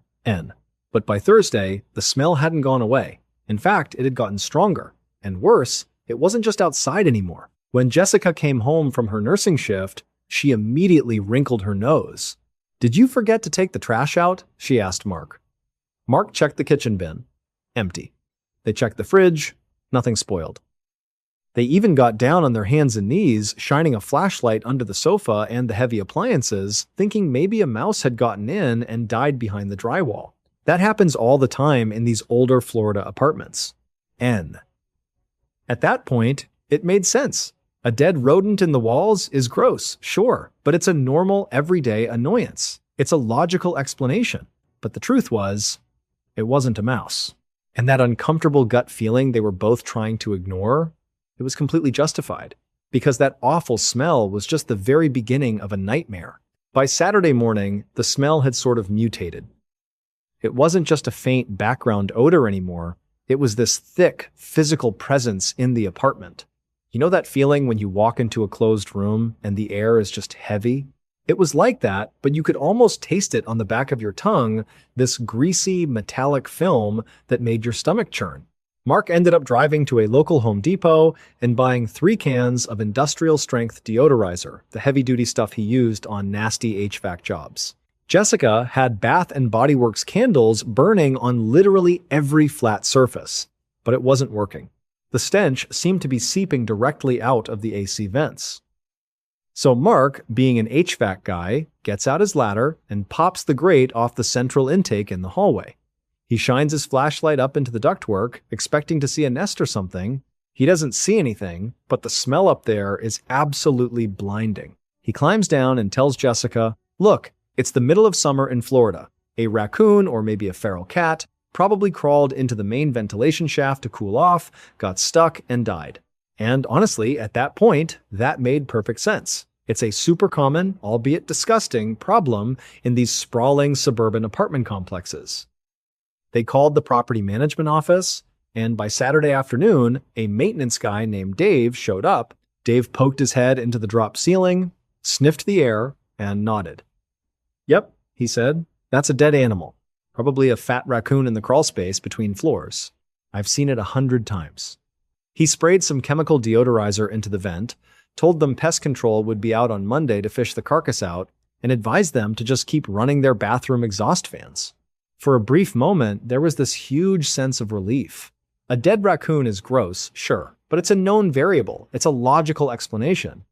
But by Thursday, the smell hadn't gone away. In fact, it had gotten stronger. And worse, it wasn't just outside anymore. When Jessica came home from her nursing shift, she immediately wrinkled her nose. "Did you forget to take the trash out?" she asked Mark. Mark checked the kitchen bin. Empty. They checked the fridge. Nothing spoiled. They even got down on their hands and knees, shining a flashlight under the sofa and the heavy appliances, thinking maybe a mouse had gotten in and died behind the drywall. That happens all the time in these older Florida apartments. N. At that point, it made sense. A dead rodent in the walls is gross, sure, but it's a normal, everyday annoyance. It's a logical explanation. But the truth was, it wasn't a mouse. And that uncomfortable gut feeling they were both trying to ignore, it was completely justified. Because that awful smell was just the very beginning of a nightmare. By Saturday morning, the smell had sort of mutated. It wasn't just a faint background odor anymore. It was this thick, physical presence in the apartment. You know that feeling when you walk into a closed room and the air is just heavy? It was like that, but you could almost taste it on the back of your tongue, this greasy, metallic film that made your stomach churn. Mark ended up driving to a local Home Depot and buying 3 cans of industrial-strength deodorizer, the heavy-duty stuff he used on nasty HVAC jobs. Jessica had Bath & Body Works candles burning on literally every flat surface, but it wasn't working. The stench seemed to be seeping directly out of the AC vents. So Mark, being an HVAC guy, gets out his ladder and pops the grate off the central intake in the hallway. He shines his flashlight up into the ductwork, expecting to see a nest or something. He doesn't see anything, but the smell up there is absolutely blinding. He climbs down and tells Jessica, "Look, it's the middle of summer in Florida. A raccoon, or maybe a feral cat, probably crawled into the main ventilation shaft to cool off, got stuck, and died." And honestly, at that point, that made perfect sense. It's a super common, albeit disgusting, problem in these sprawling suburban apartment complexes. They called the property management office, and by Saturday afternoon, a maintenance guy named Dave showed up. Dave poked his head into the drop ceiling, sniffed the air, and nodded. "Yep," he said, That's a dead animal. Probably a fat raccoon in the crawl space between floors. I've seen it 100 times. He sprayed some chemical deodorizer into the vent, told them pest control would be out on Monday to fish the carcass out, and advised them to just keep running their bathroom exhaust fans. For a brief moment, there was this huge sense of relief. A dead raccoon is gross, sure, but it's a known variable. It's a logical explanation.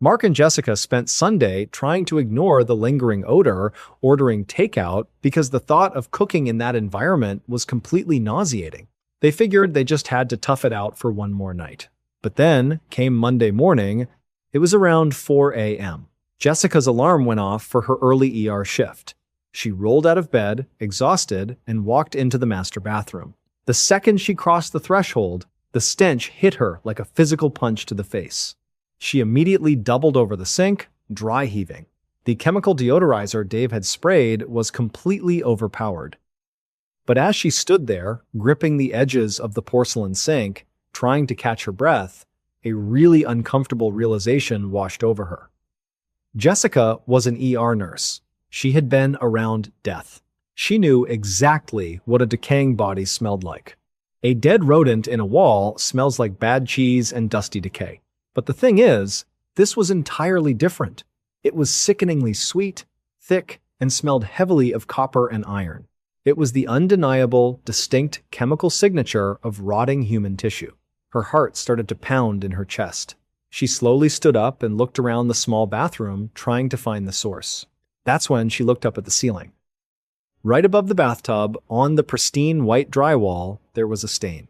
Mark and Jessica spent Sunday trying to ignore the lingering odor, ordering takeout, because the thought of cooking in that environment was completely nauseating. They figured they just had to tough it out for one more night. But then came Monday morning. It was around 4 a.m. Jessica's alarm went off for her early ER shift. She rolled out of bed, exhausted, and walked into the master bathroom. The second she crossed the threshold, the stench hit her like a physical punch to the face. She immediately doubled over the sink, dry heaving. The chemical deodorizer Dave had sprayed was completely overpowered. But as she stood there, gripping the edges of the porcelain sink, trying to catch her breath, a really uncomfortable realization washed over her. Jessica was an ER nurse. She had been around death. She knew exactly what a decaying body smelled like. A dead rodent in a wall smells like bad cheese and dusty decay. But the thing is, this was entirely different. It was sickeningly sweet, thick, and smelled heavily of copper and iron. It was the undeniable, distinct chemical signature of rotting human tissue. Her heart started to pound in her chest. She slowly stood up and looked around the small bathroom, trying to find the source. That's when she looked up at the ceiling. Right above the bathtub, on the pristine white drywall, there was a stain.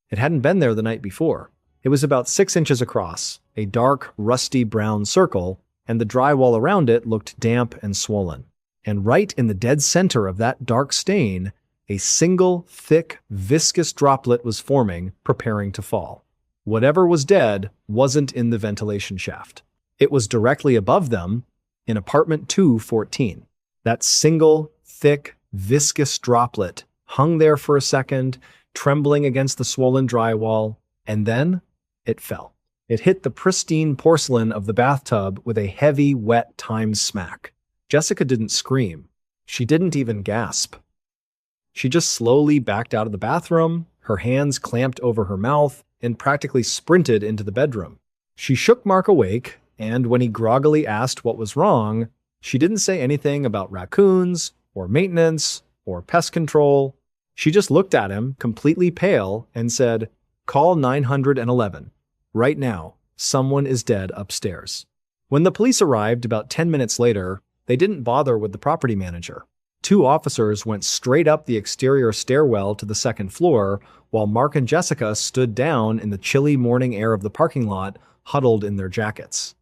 It hadn't been there the night before. It was about 6 inches across, a dark, rusty brown circle, and the drywall around it looked damp and swollen. And right in the dead center of that dark stain, a single, thick, viscous droplet was forming, preparing to fall. Whatever was dead wasn't in the ventilation shaft. It was directly above them, in apartment 214. That single, thick, viscous droplet hung there for a second, trembling against the swollen drywall, and then it fell. It hit the pristine porcelain of the bathtub with a heavy, wet timed smack. Jessica didn't scream. She didn't even gasp. She just slowly backed out of the bathroom, her hands clamped over her mouth, and practically sprinted into the bedroom. She shook Mark awake, and when he groggily asked what was wrong, she didn't say anything about raccoons, or maintenance, or pest control. She just looked at him, completely pale, and said, "Call 911. Right now, someone is dead upstairs." When the police arrived about 10 minutes later, they didn't bother with the property manager. 2 officers went straight up the exterior stairwell to the second floor, while Mark and Jessica stood down in the chilly morning air of the parking lot, huddled in their jackets.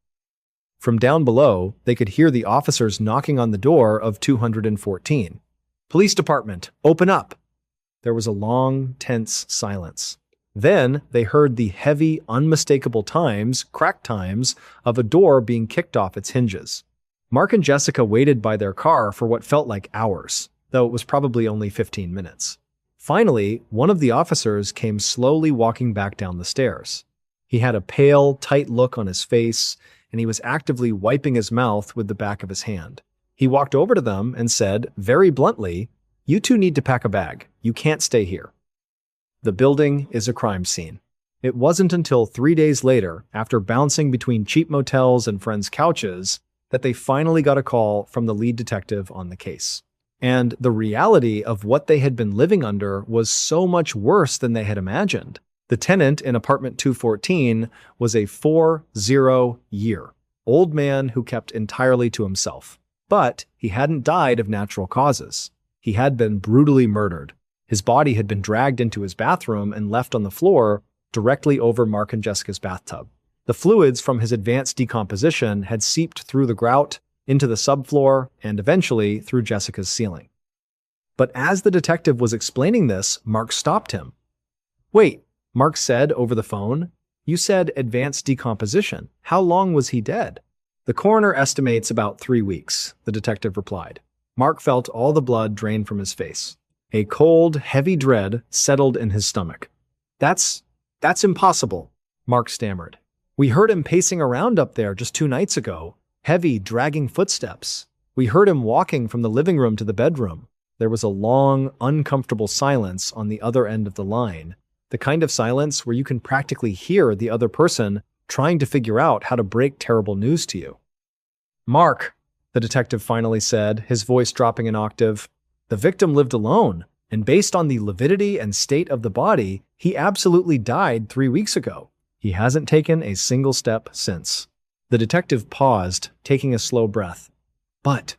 From down below, they could hear the officers knocking on the door of 214. "Police department, open up!" There was a long, tense silence. Then they heard the heavy, unmistakable crack times, of a door being kicked off its hinges. Mark and Jessica waited by their car for what felt like hours, though it was probably only 15 minutes. Finally, one of the officers came slowly walking back down the stairs. He had a pale, tight look on his face, and he was actively wiping his mouth with the back of his hand. He walked over to them and said, very bluntly, "You two need to pack a bag. You can't stay here." The building is a crime scene. It wasn't until 3 days later, after bouncing between cheap motels and friends' couches, that they finally got a call from the lead detective on the case. And the reality of what they had been living under was so much worse than they had imagined. The tenant in apartment 214 was a 40-year-old man who kept entirely to himself. But he hadn't died of natural causes. He had been brutally murdered. His body had been dragged into his bathroom and left on the floor directly over Mark and Jessica's bathtub. The fluids from his advanced decomposition had seeped through the grout, into the subfloor, and eventually through Jessica's ceiling. But as the detective was explaining this, Mark stopped him. "Wait," Mark said over the phone. "You said advanced decomposition. How long was he dead?" "The coroner estimates about 3 weeks," the detective replied. Mark felt all the blood drain from his face. A cold, heavy dread settled in his stomach. That's impossible," Mark stammered. "We heard him pacing around up there just 2 nights ago. Heavy, dragging footsteps. We heard him walking from the living room to the bedroom. There was a long, uncomfortable silence on the other end of the line, the kind of silence where you can practically hear the other person trying to figure out how to break terrible news to you. "Mark," the detective finally said, his voice dropping an octave, "the victim lived alone, and based on the lividity and state of the body, he absolutely died 3 weeks ago. He hasn't taken a single step since." The detective paused, taking a slow breath. "But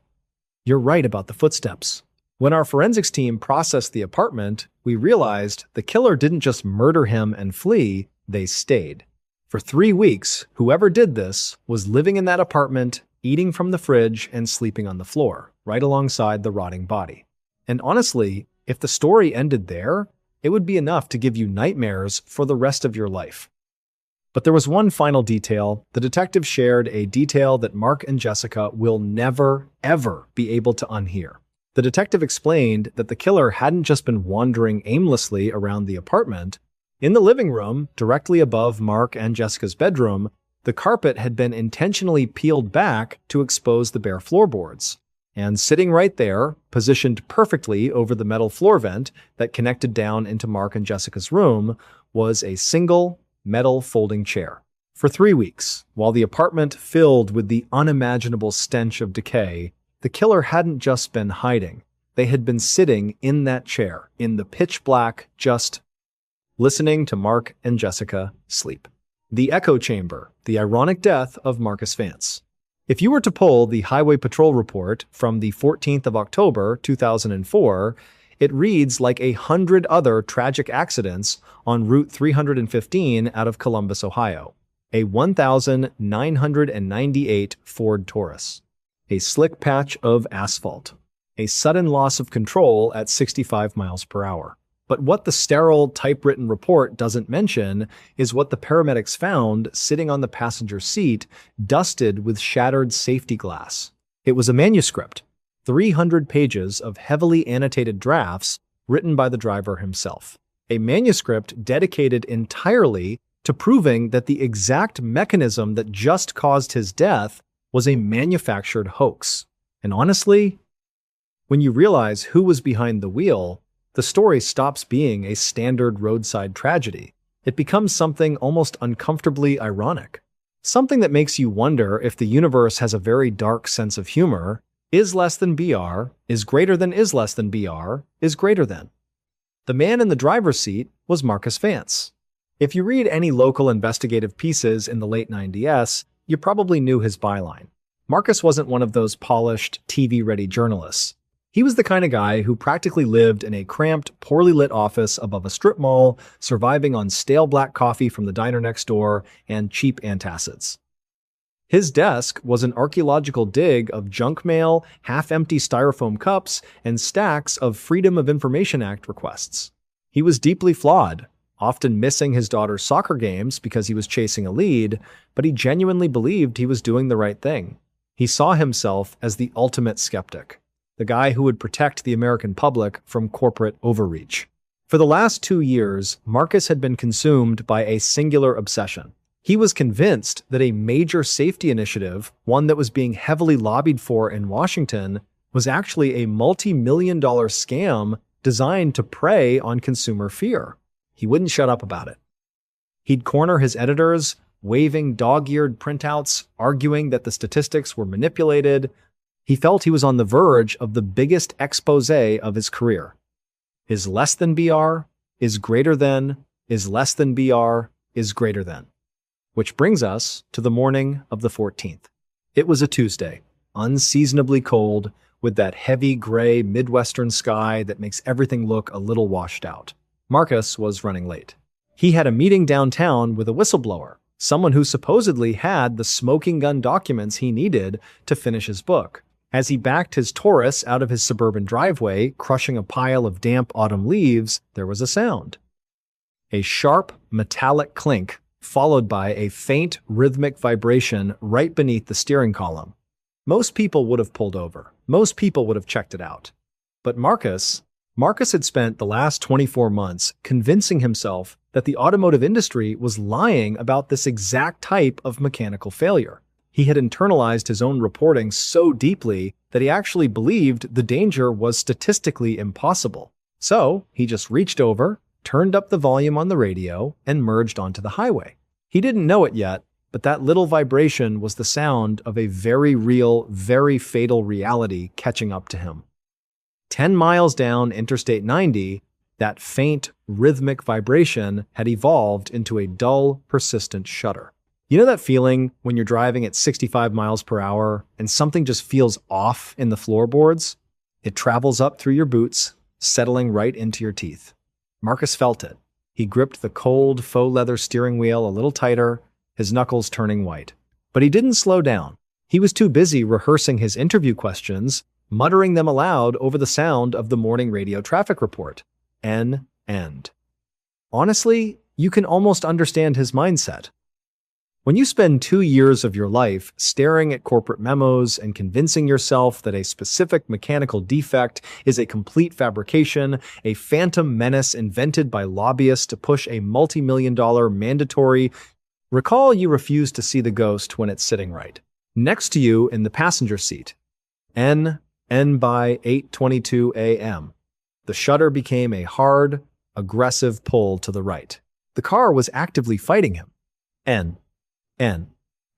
you're right about the footsteps. When our forensics team processed the apartment, we realized the killer didn't just murder him and flee, they stayed. For 3 weeks, whoever did this was living in that apartment, eating from the fridge and sleeping on the floor, right alongside the rotting body. And honestly, if the story ended there, it would be enough to give you nightmares for the rest of your life." But there was one final detail. The detective shared a detail that Mark and Jessica will never, ever be able to unhear. The detective explained that the killer hadn't just been wandering aimlessly around the apartment. In the living room, directly above Mark and Jessica's bedroom, the carpet had been intentionally peeled back to expose the bare floorboards. And sitting right there, positioned perfectly over the metal floor vent that connected down into Mark and Jessica's room, was a single metal folding chair. For 3 weeks, while the apartment filled with the unimaginable stench of decay, the killer hadn't just been hiding. They had been sitting in that chair, in the pitch black, just listening to Mark and Jessica sleep. The echo chamber, the ironic death of Marcus Vance. If you were to pull the Highway Patrol report from the 14th of October, 2004, it reads like 100 other tragic accidents on Route 315 out of Columbus, Ohio. A 1,998 Ford Taurus. A slick patch of asphalt. A sudden loss of control at 65 miles per hour. But what the sterile, typewritten report doesn't mention is what the paramedics found sitting on the passenger seat, dusted with shattered safety glass. It was a manuscript, 300 pages of heavily annotated drafts written by the driver himself. A manuscript dedicated entirely to proving that the exact mechanism that just caused his death was a manufactured hoax. And honestly, when you realize who was behind the wheel, the story stops being a standard roadside tragedy. It becomes something almost uncomfortably ironic. Something that makes you wonder if the universe has a very dark sense of humor. Is less than BR, is greater than is less than BR, is greater than. The man in the driver's seat was Marcus Vance. If you read any local investigative pieces in the late 90s, you probably knew his byline. Marcus wasn't one of those polished, TV-ready journalists. He was the kind of guy who practically lived in a cramped, poorly lit office above a strip mall, surviving on stale black coffee from the diner next door and cheap antacids. His desk was an archaeological dig of junk mail, half-empty styrofoam cups, and stacks of Freedom of Information Act requests. He was deeply flawed, often missing his daughter's soccer games because he was chasing a lead, but he genuinely believed he was doing the right thing. He saw himself as the ultimate skeptic, the guy who would protect the American public from corporate overreach. For the last 2 years, Marcus had been consumed by a singular obsession. He was convinced that a major safety initiative, one that was being heavily lobbied for in Washington, was actually a multi-million-dollar scam designed to prey on consumer fear. He wouldn't shut up about it. He'd corner his editors, waving dog-eared printouts, arguing that the statistics were manipulated. He felt he was on the verge of the biggest expose of his career. Is less than BR, is greater than, is less than BR, is greater than. Which brings us to the morning of the 14th. It was a Tuesday, unseasonably cold, with that heavy gray Midwestern sky that makes everything look a little washed out. Marcus was running late. He had a meeting downtown with a whistleblower, someone who supposedly had the smoking gun documents he needed to finish his book. As he backed his Taurus out of his suburban driveway, crushing a pile of damp autumn leaves, there was a sound. A sharp, metallic clink, followed by a faint, rhythmic vibration right beneath the steering column. Most people would have pulled over. Most people would have checked it out. But Marcus had spent the last 24 months convincing himself that the automotive industry was lying about this exact type of mechanical failure. He had internalized his own reporting so deeply that he actually believed the danger was statistically impossible. So he just reached over, turned up the volume on the radio, and merged onto the highway. He didn't know it yet, but that little vibration was the sound of a very real, very fatal reality catching up to him. 10 miles down Interstate 90, that faint, rhythmic vibration had evolved into a dull, persistent shudder. You know that feeling when you're driving at 65 miles per hour and something just feels off in the floorboards? It travels up through your boots, settling right into your teeth. Marcus felt it. He gripped the cold, faux leather steering wheel a little tighter, his knuckles turning white. But he didn't slow down. He was too busy rehearsing his interview questions, muttering them aloud over the sound of the morning radio traffic report. End. Honestly, you can almost understand his mindset. When you spend 2 years of your life staring at corporate memos and convincing yourself that a specific mechanical defect is a complete fabrication, a phantom menace invented by lobbyists to push a multi-million-dollar mandatory, recall you refuse to see the ghost when it's sitting right next to you in the passenger seat. N by 8:22 a.m. The shutter became a hard, aggressive pull to the right. The car was actively fighting him. N.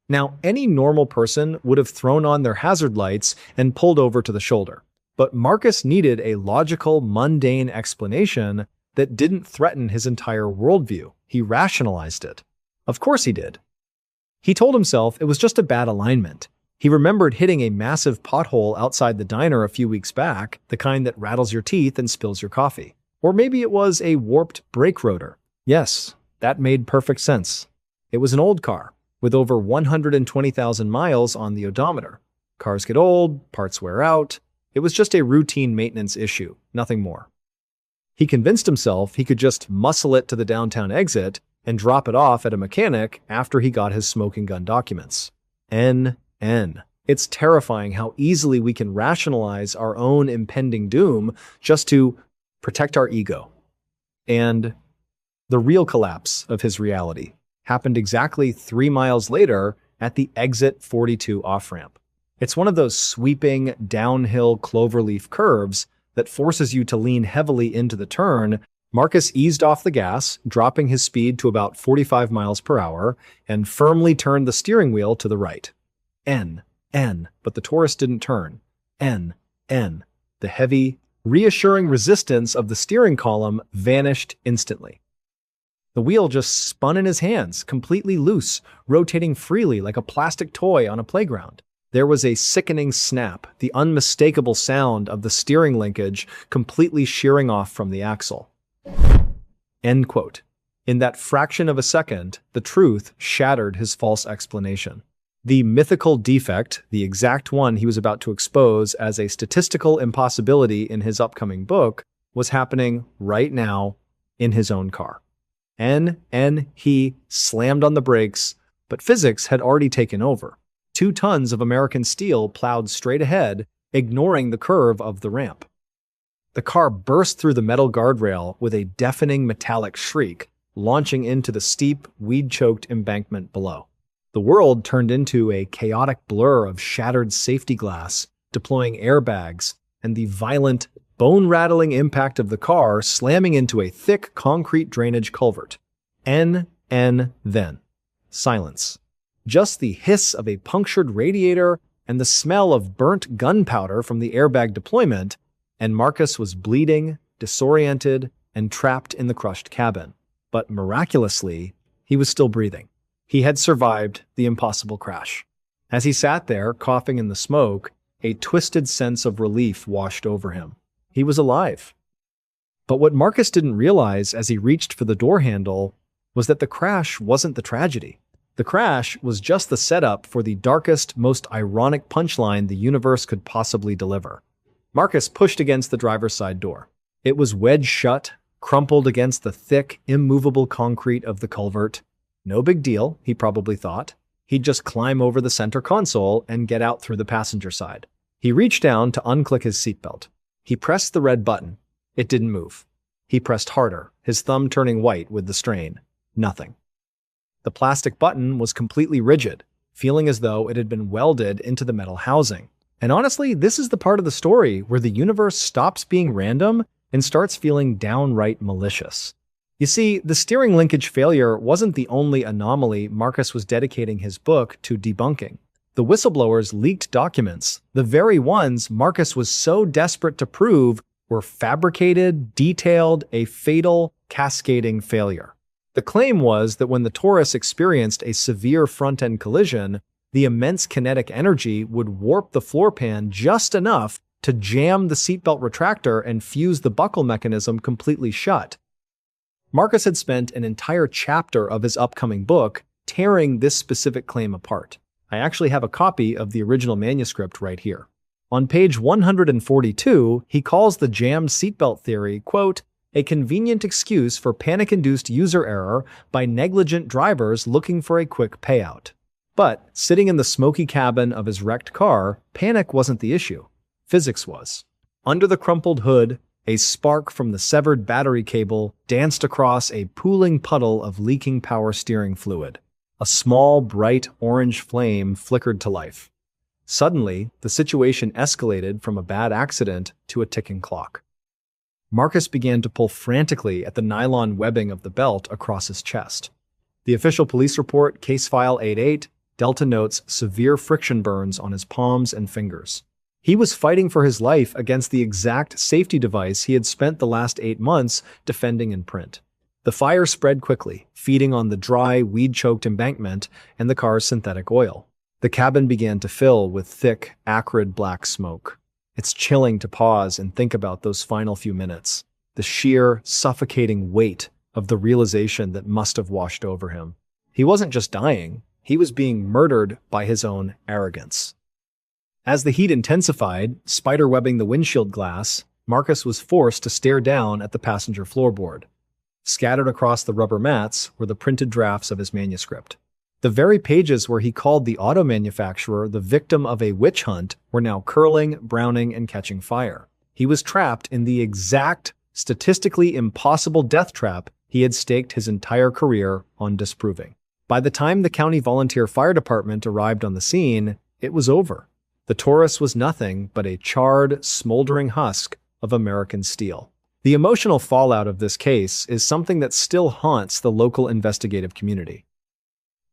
Now, any normal person would have thrown on their hazard lights and pulled over to the shoulder. But Marcus needed a logical, mundane explanation that didn't threaten his entire worldview. He rationalized it. Of course he did. He told himself it was just a bad alignment. He remembered hitting a massive pothole outside the diner a few weeks back, the kind that rattles your teeth and spills your coffee. Or maybe it was a warped brake rotor. Yes, that made perfect sense. It was an old car, with over 120,000 miles on the odometer. Cars get old, parts wear out. It was just a routine maintenance issue, nothing more. He convinced himself he could just muscle it to the downtown exit and drop it off at a mechanic after he got his smoking gun documents. It's terrifying how easily we can rationalize our own impending doom just to protect our ego. And the real collapse of his reality happened exactly 3 miles later at the exit 42 off-ramp. It's one of those sweeping, downhill cloverleaf curves that forces you to lean heavily into the turn. Marcus eased off the gas, dropping his speed to about 45 miles per hour, and firmly turned the steering wheel to the right. But the tourist didn't turn. The heavy, reassuring resistance of the steering column vanished instantly. The wheel just spun in his hands, completely loose, rotating freely like a plastic toy on a playground. There was a sickening snap, the unmistakable sound of the steering linkage completely shearing off from the axle. End quote. In that fraction of a second, the truth shattered his false explanation. The mythical defect, the exact one he was about to expose as a statistical impossibility in his upcoming book, was happening right now in his own car. He slammed on the brakes, but physics had already taken over. 2 tons of American steel plowed straight ahead, ignoring the curve of the ramp. The car burst through the metal guardrail with a deafening metallic shriek, launching into the steep, weed-choked embankment below. The world turned into a chaotic blur of shattered safety glass, deploying airbags, and the violent, bone-rattling impact of the car slamming into a thick concrete drainage culvert. Then. Silence. Just the hiss of a punctured radiator and the smell of burnt gunpowder from the airbag deployment, and Marcus was bleeding, disoriented, and trapped in the crushed cabin. But miraculously, he was still breathing. He had survived the impossible crash. As he sat there, coughing in the smoke, a twisted sense of relief washed over him. He was alive. But what Marcus didn't realize as he reached for the door handle was that the crash wasn't the tragedy. The crash was just the setup for the darkest, most ironic punchline the universe could possibly deliver. Marcus pushed against the driver's side door. It was wedged shut, crumpled against the thick, immovable concrete of the culvert. No big deal, he probably thought. He'd just climb over the center console and get out through the passenger side. He reached down to unclick his seatbelt. He pressed the red button. It didn't move. He pressed harder, his thumb turning white with the strain. Nothing. The plastic button was completely rigid, feeling as though it had been welded into the metal housing. And honestly, this is the part of the story where the universe stops being random and starts feeling downright malicious. You see, the steering linkage failure wasn't the only anomaly Marcus was dedicating his book to debunking. The whistleblowers leaked documents, the very ones Marcus was so desperate to prove were fabricated, detailed, a fatal, cascading failure. The claim was that when the Taurus experienced a severe front-end collision, the immense kinetic energy would warp the floor pan just enough to jam the seatbelt retractor and fuse the buckle mechanism completely shut. Marcus had spent an entire chapter of his upcoming book tearing this specific claim apart. I actually have a copy of the original manuscript right here. On page 142, he calls the jammed seatbelt theory, quote, a convenient excuse for panic-induced user error by negligent drivers looking for a quick payout. But, sitting in the smoky cabin of his wrecked car, panic wasn't the issue. Physics was. Under the crumpled hood, a spark from the severed battery cable danced across a pooling puddle of leaking power steering fluid. A small, bright orange flame flickered to life. Suddenly, the situation escalated from a bad accident to a ticking clock. Marcus began to pull frantically at the nylon webbing of the belt across his chest. The official police report, case file 88, Delta notes severe friction burns on his palms and fingers. He was fighting for his life against the exact safety device he had spent the last 8 months defending in print. The fire spread quickly, feeding on the dry, weed-choked embankment and the car's synthetic oil. The cabin began to fill with thick, acrid black smoke. It's chilling to pause and think about those final few minutes, the sheer, suffocating weight of the realization that must have washed over him. He wasn't just dying, he was being murdered by his own arrogance. As the heat intensified, spiderwebbing the windshield glass, Marcus was forced to stare down at the passenger floorboard. Scattered across the rubber mats were the printed drafts of his manuscript. The very pages where he called the auto manufacturer the victim of a witch hunt were now curling, browning, and catching fire. He was trapped in the exact, statistically impossible death trap he had staked his entire career on disproving. By the time the county volunteer fire department arrived on the scene, it was over. The Taurus was nothing but a charred, smoldering husk of American steel. The emotional fallout of this case is something that still haunts the local investigative community.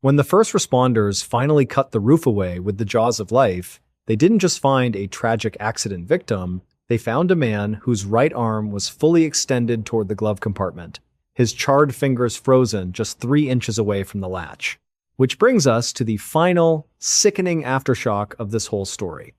When the first responders finally cut the roof away with the jaws of life, they didn't just find a tragic accident victim, they found a man whose right arm was fully extended toward the glove compartment, his charred fingers frozen just 3 inches away from the latch. Which brings us to the final, sickening aftershock of this whole story.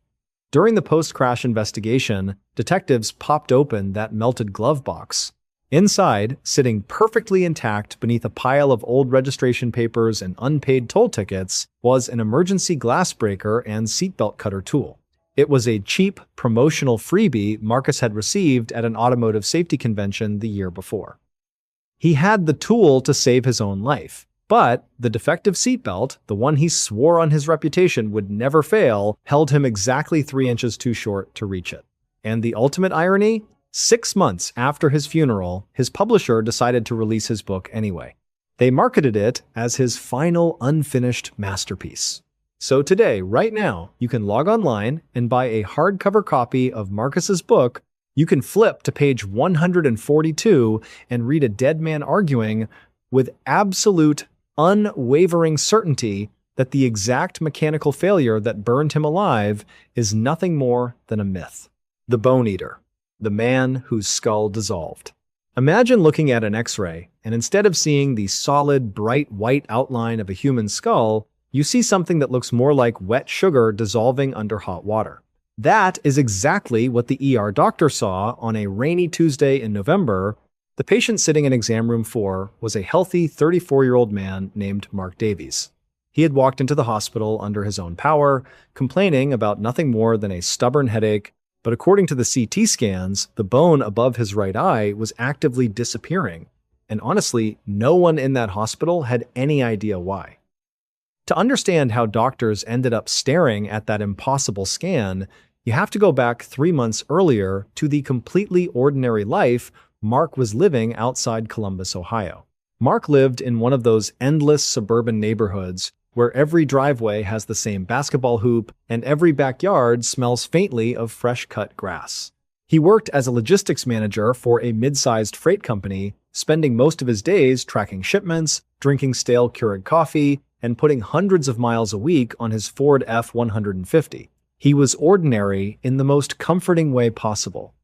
During the post-crash investigation, detectives popped open that melted glove box. Inside, sitting perfectly intact beneath a pile of old registration papers and unpaid toll tickets, was an emergency glass breaker and seatbelt cutter tool. It was a cheap, promotional freebie Marcus had received at an automotive safety convention the year before. He had the tool to save his own life, but the defective seatbelt, the one he swore on his reputation would never fail, held him exactly 3 inches too short to reach it. And the ultimate irony? 6 months after his funeral, his publisher decided to release his book anyway. They marketed it as his final unfinished masterpiece. So today, right now, you can log online and buy a hardcover copy of Marcus's book. You can flip to page 142 and read a dead man arguing with absolute, unwavering certainty that the exact mechanical failure that burned him alive is nothing more than a myth. The Bone Eater. The man whose skull dissolved. Imagine looking at an X-ray, and instead of seeing the solid, bright white outline of a human skull, you see something that looks more like wet sugar dissolving under hot water. That is exactly what the ER doctor saw on a rainy Tuesday in November. The patient sitting in exam room 4 was a healthy 34-year-old man named Mark Davies. He had walked into the hospital under his own power, complaining about nothing more than a stubborn headache. But according to the CT scans, the bone above his right eye was actively disappearing. And honestly, no one in that hospital had any idea why. To understand how doctors ended up staring at that impossible scan, you have to go back 3 months earlier to the completely ordinary life Mark was living outside Columbus, Ohio. Mark lived in one of those endless suburban neighborhoods where every driveway has the same basketball hoop and every backyard smells faintly of fresh-cut grass. He worked as a logistics manager for a mid-sized freight company, spending most of his days tracking shipments, drinking stale Keurig coffee, and putting hundreds of miles a week on his Ford F-150. He was ordinary in the most comforting way possible.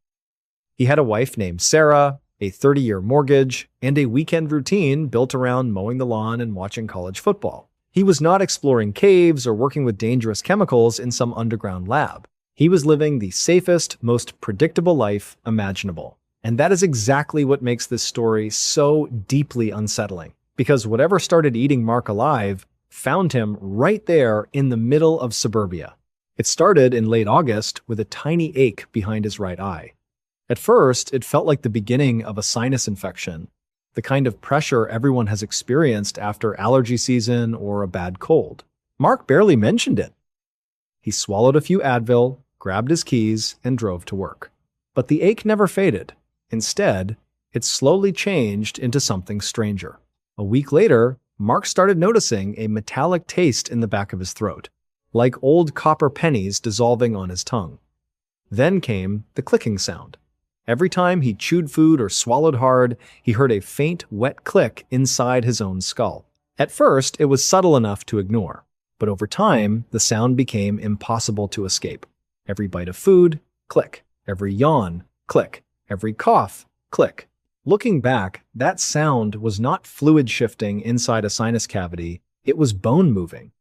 He had a wife named Sarah, a 30-year mortgage, and a weekend routine built around mowing the lawn and watching college football. He was not exploring caves or working with dangerous chemicals in some underground lab. He was living the safest, most predictable life imaginable. And that is exactly what makes this story so deeply unsettling. Because whatever started eating Mark alive found him right there in the middle of suburbia. It started in late August with a tiny ache behind his right eye. At first, it felt like the beginning of a sinus infection, the kind of pressure everyone has experienced after allergy season or a bad cold. Mark barely mentioned it. He swallowed a few Advil, grabbed his keys, and drove to work. But the ache never faded. Instead, it slowly changed into something stranger. A week later, Mark started noticing a metallic taste in the back of his throat, like old copper pennies dissolving on his tongue. Then came the clicking sound. Every time he chewed food or swallowed hard, he heard a faint, wet click inside his own skull. At first, it was subtle enough to ignore, but over time, the sound became impossible to escape. Every bite of food, click. Every yawn, click. Every cough, click. Looking back, that sound was not fluid shifting inside a sinus cavity, it was bone moving.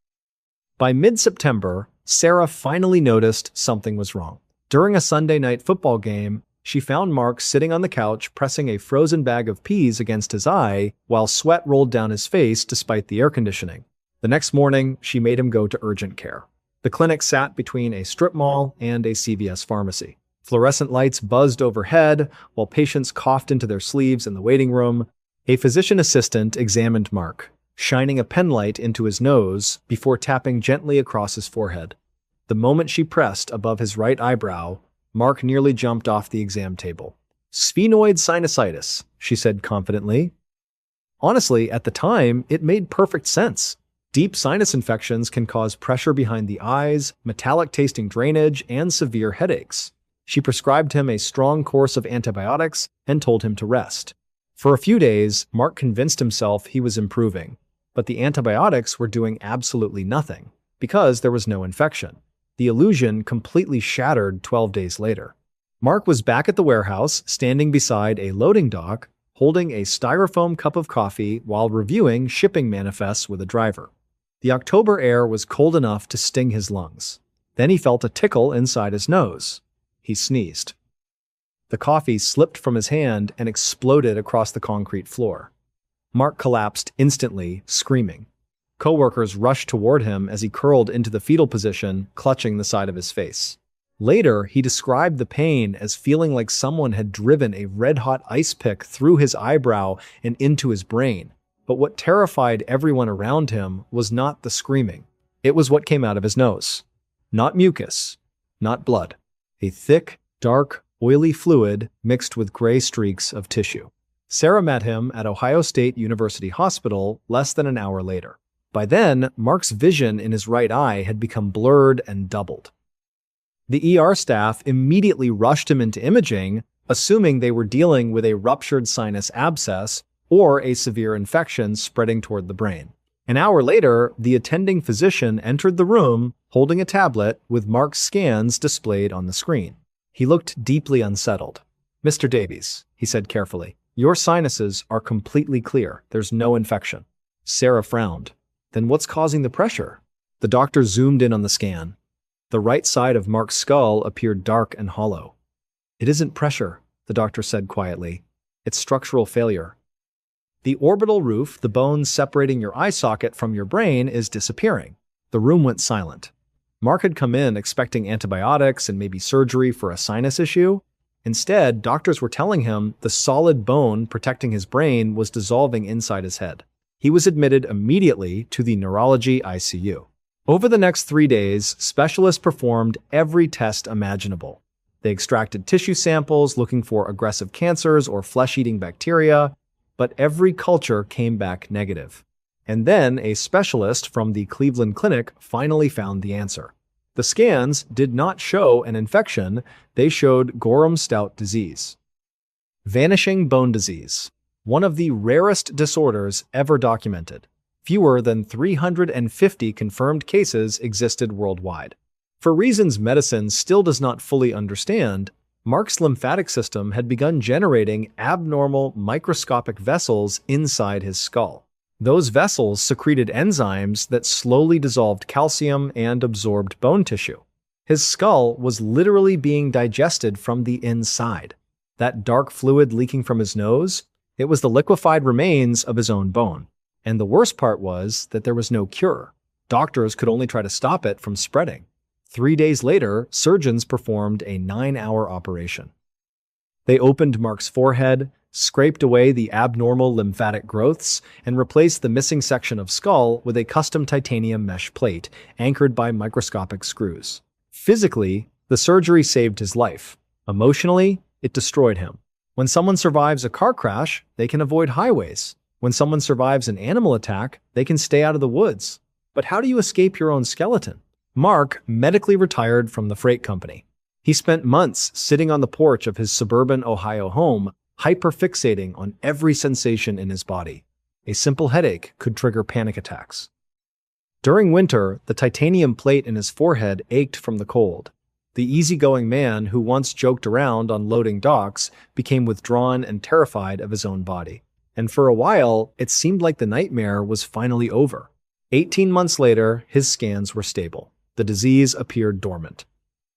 By mid-September, Sarah finally noticed something was wrong. During a Sunday night football game, she found Mark sitting on the couch pressing a frozen bag of peas against his eye while sweat rolled down his face despite the air conditioning. The next morning, she made him go to urgent care. The clinic sat between a strip mall and a CVS pharmacy. Fluorescent lights buzzed overhead while patients coughed into their sleeves in the waiting room. A physician assistant examined Mark, shining a penlight into his nose before tapping gently across his forehead. The moment she pressed above his right eyebrow, Mark nearly jumped off the exam table. "Sphenoid sinusitis," she said confidently. Honestly, at the time, it made perfect sense. Deep sinus infections can cause pressure behind the eyes, metallic-tasting drainage, and severe headaches. She prescribed him a strong course of antibiotics and told him to rest. For a few days, Mark convinced himself he was improving, but the antibiotics were doing absolutely nothing because there was no infection. The illusion completely shattered 12 days later. Mark was back at the warehouse, standing beside a loading dock, holding a styrofoam cup of coffee while reviewing shipping manifests with a driver. The October air was cold enough to sting his lungs. Then he felt a tickle inside his nose. He sneezed. The coffee slipped from his hand and exploded across the concrete floor. Mark collapsed instantly, screaming. Coworkers rushed toward him as he curled into the fetal position, clutching the side of his face. Later, he described the pain as feeling like someone had driven a red-hot ice pick through his eyebrow and into his brain. But what terrified everyone around him was not the screaming. It was what came out of his nose. Not mucus, not blood. A thick, dark, oily fluid mixed with gray streaks of tissue. Sarah met him at Ohio State University Hospital less than an hour later. By then, Mark's vision in his right eye had become blurred and doubled. The ER staff immediately rushed him into imaging, assuming they were dealing with a ruptured sinus abscess or a severe infection spreading toward the brain. An hour later, the attending physician entered the room holding a tablet with Mark's scans displayed on the screen. He looked deeply unsettled. "Mr. Davies," he said carefully, "your sinuses are completely clear. There's no infection." Sarah frowned. "Then what's causing the pressure?" The doctor zoomed in on the scan. The right side of Mark's skull appeared dark and hollow. "It isn't pressure," the doctor said quietly. "It's structural failure. The orbital roof, the bone separating your eye socket from your brain, is disappearing." The room went silent. Mark had come in expecting antibiotics and maybe surgery for a sinus issue. Instead, doctors were telling him the solid bone protecting his brain was dissolving inside his head. He was admitted immediately to the neurology ICU. Over the next 3 days, specialists performed every test imaginable. They extracted tissue samples looking for aggressive cancers or flesh-eating bacteria, but every culture came back negative. And then a specialist from the Cleveland Clinic finally found the answer. The scans did not show an infection, they showed Gorham-Stout disease. Vanishing bone disease, one of the rarest disorders ever documented. Fewer than 350 confirmed cases existed worldwide. For reasons medicine still does not fully understand, Mark's lymphatic system had begun generating abnormal microscopic vessels inside his skull. Those vessels secreted enzymes that slowly dissolved calcium and absorbed bone tissue. His skull was literally being digested from the inside. That dark fluid leaking from his nose, it was the liquefied remains of his own bone. And the worst part was that there was no cure. Doctors could only try to stop it from spreading. 3 days later, surgeons performed a 9-hour operation. They opened Mark's forehead, scraped away the abnormal lymphatic growths, and replaced the missing section of skull with a custom titanium mesh plate anchored by microscopic screws. Physically, the surgery saved his life. Emotionally, it destroyed him. When someone survives a car crash, they can avoid highways. When someone survives an animal attack, they can stay out of the woods. But how do you escape your own skeleton? Mark medically retired from the freight company. He spent months sitting on the porch of his suburban Ohio home, hyperfixating on every sensation in his body. A simple headache could trigger panic attacks. During winter, the titanium plate in his forehead ached from the cold. The easygoing man who once joked around on loading docks became withdrawn and terrified of his own body. And for a while, it seemed like the nightmare was finally over. 18 months later, his scans were stable. The disease appeared dormant.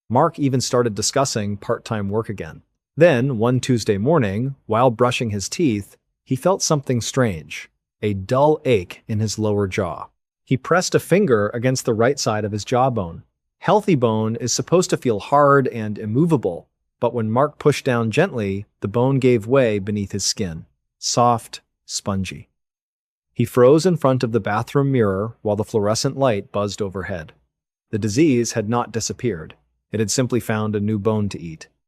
Mark even started discussing part-time work again. Then, one Tuesday morning, while brushing his teeth, he felt something strange, a dull ache in his lower jaw. He pressed a finger against the right side of his jawbone. Healthy bone is supposed to feel hard and immovable, but when Mark pushed down gently, the bone gave way beneath his skin. Soft, spongy. He froze in front of the bathroom mirror while the fluorescent light buzzed overhead. The disease had not disappeared. It had simply found a new bone to eat.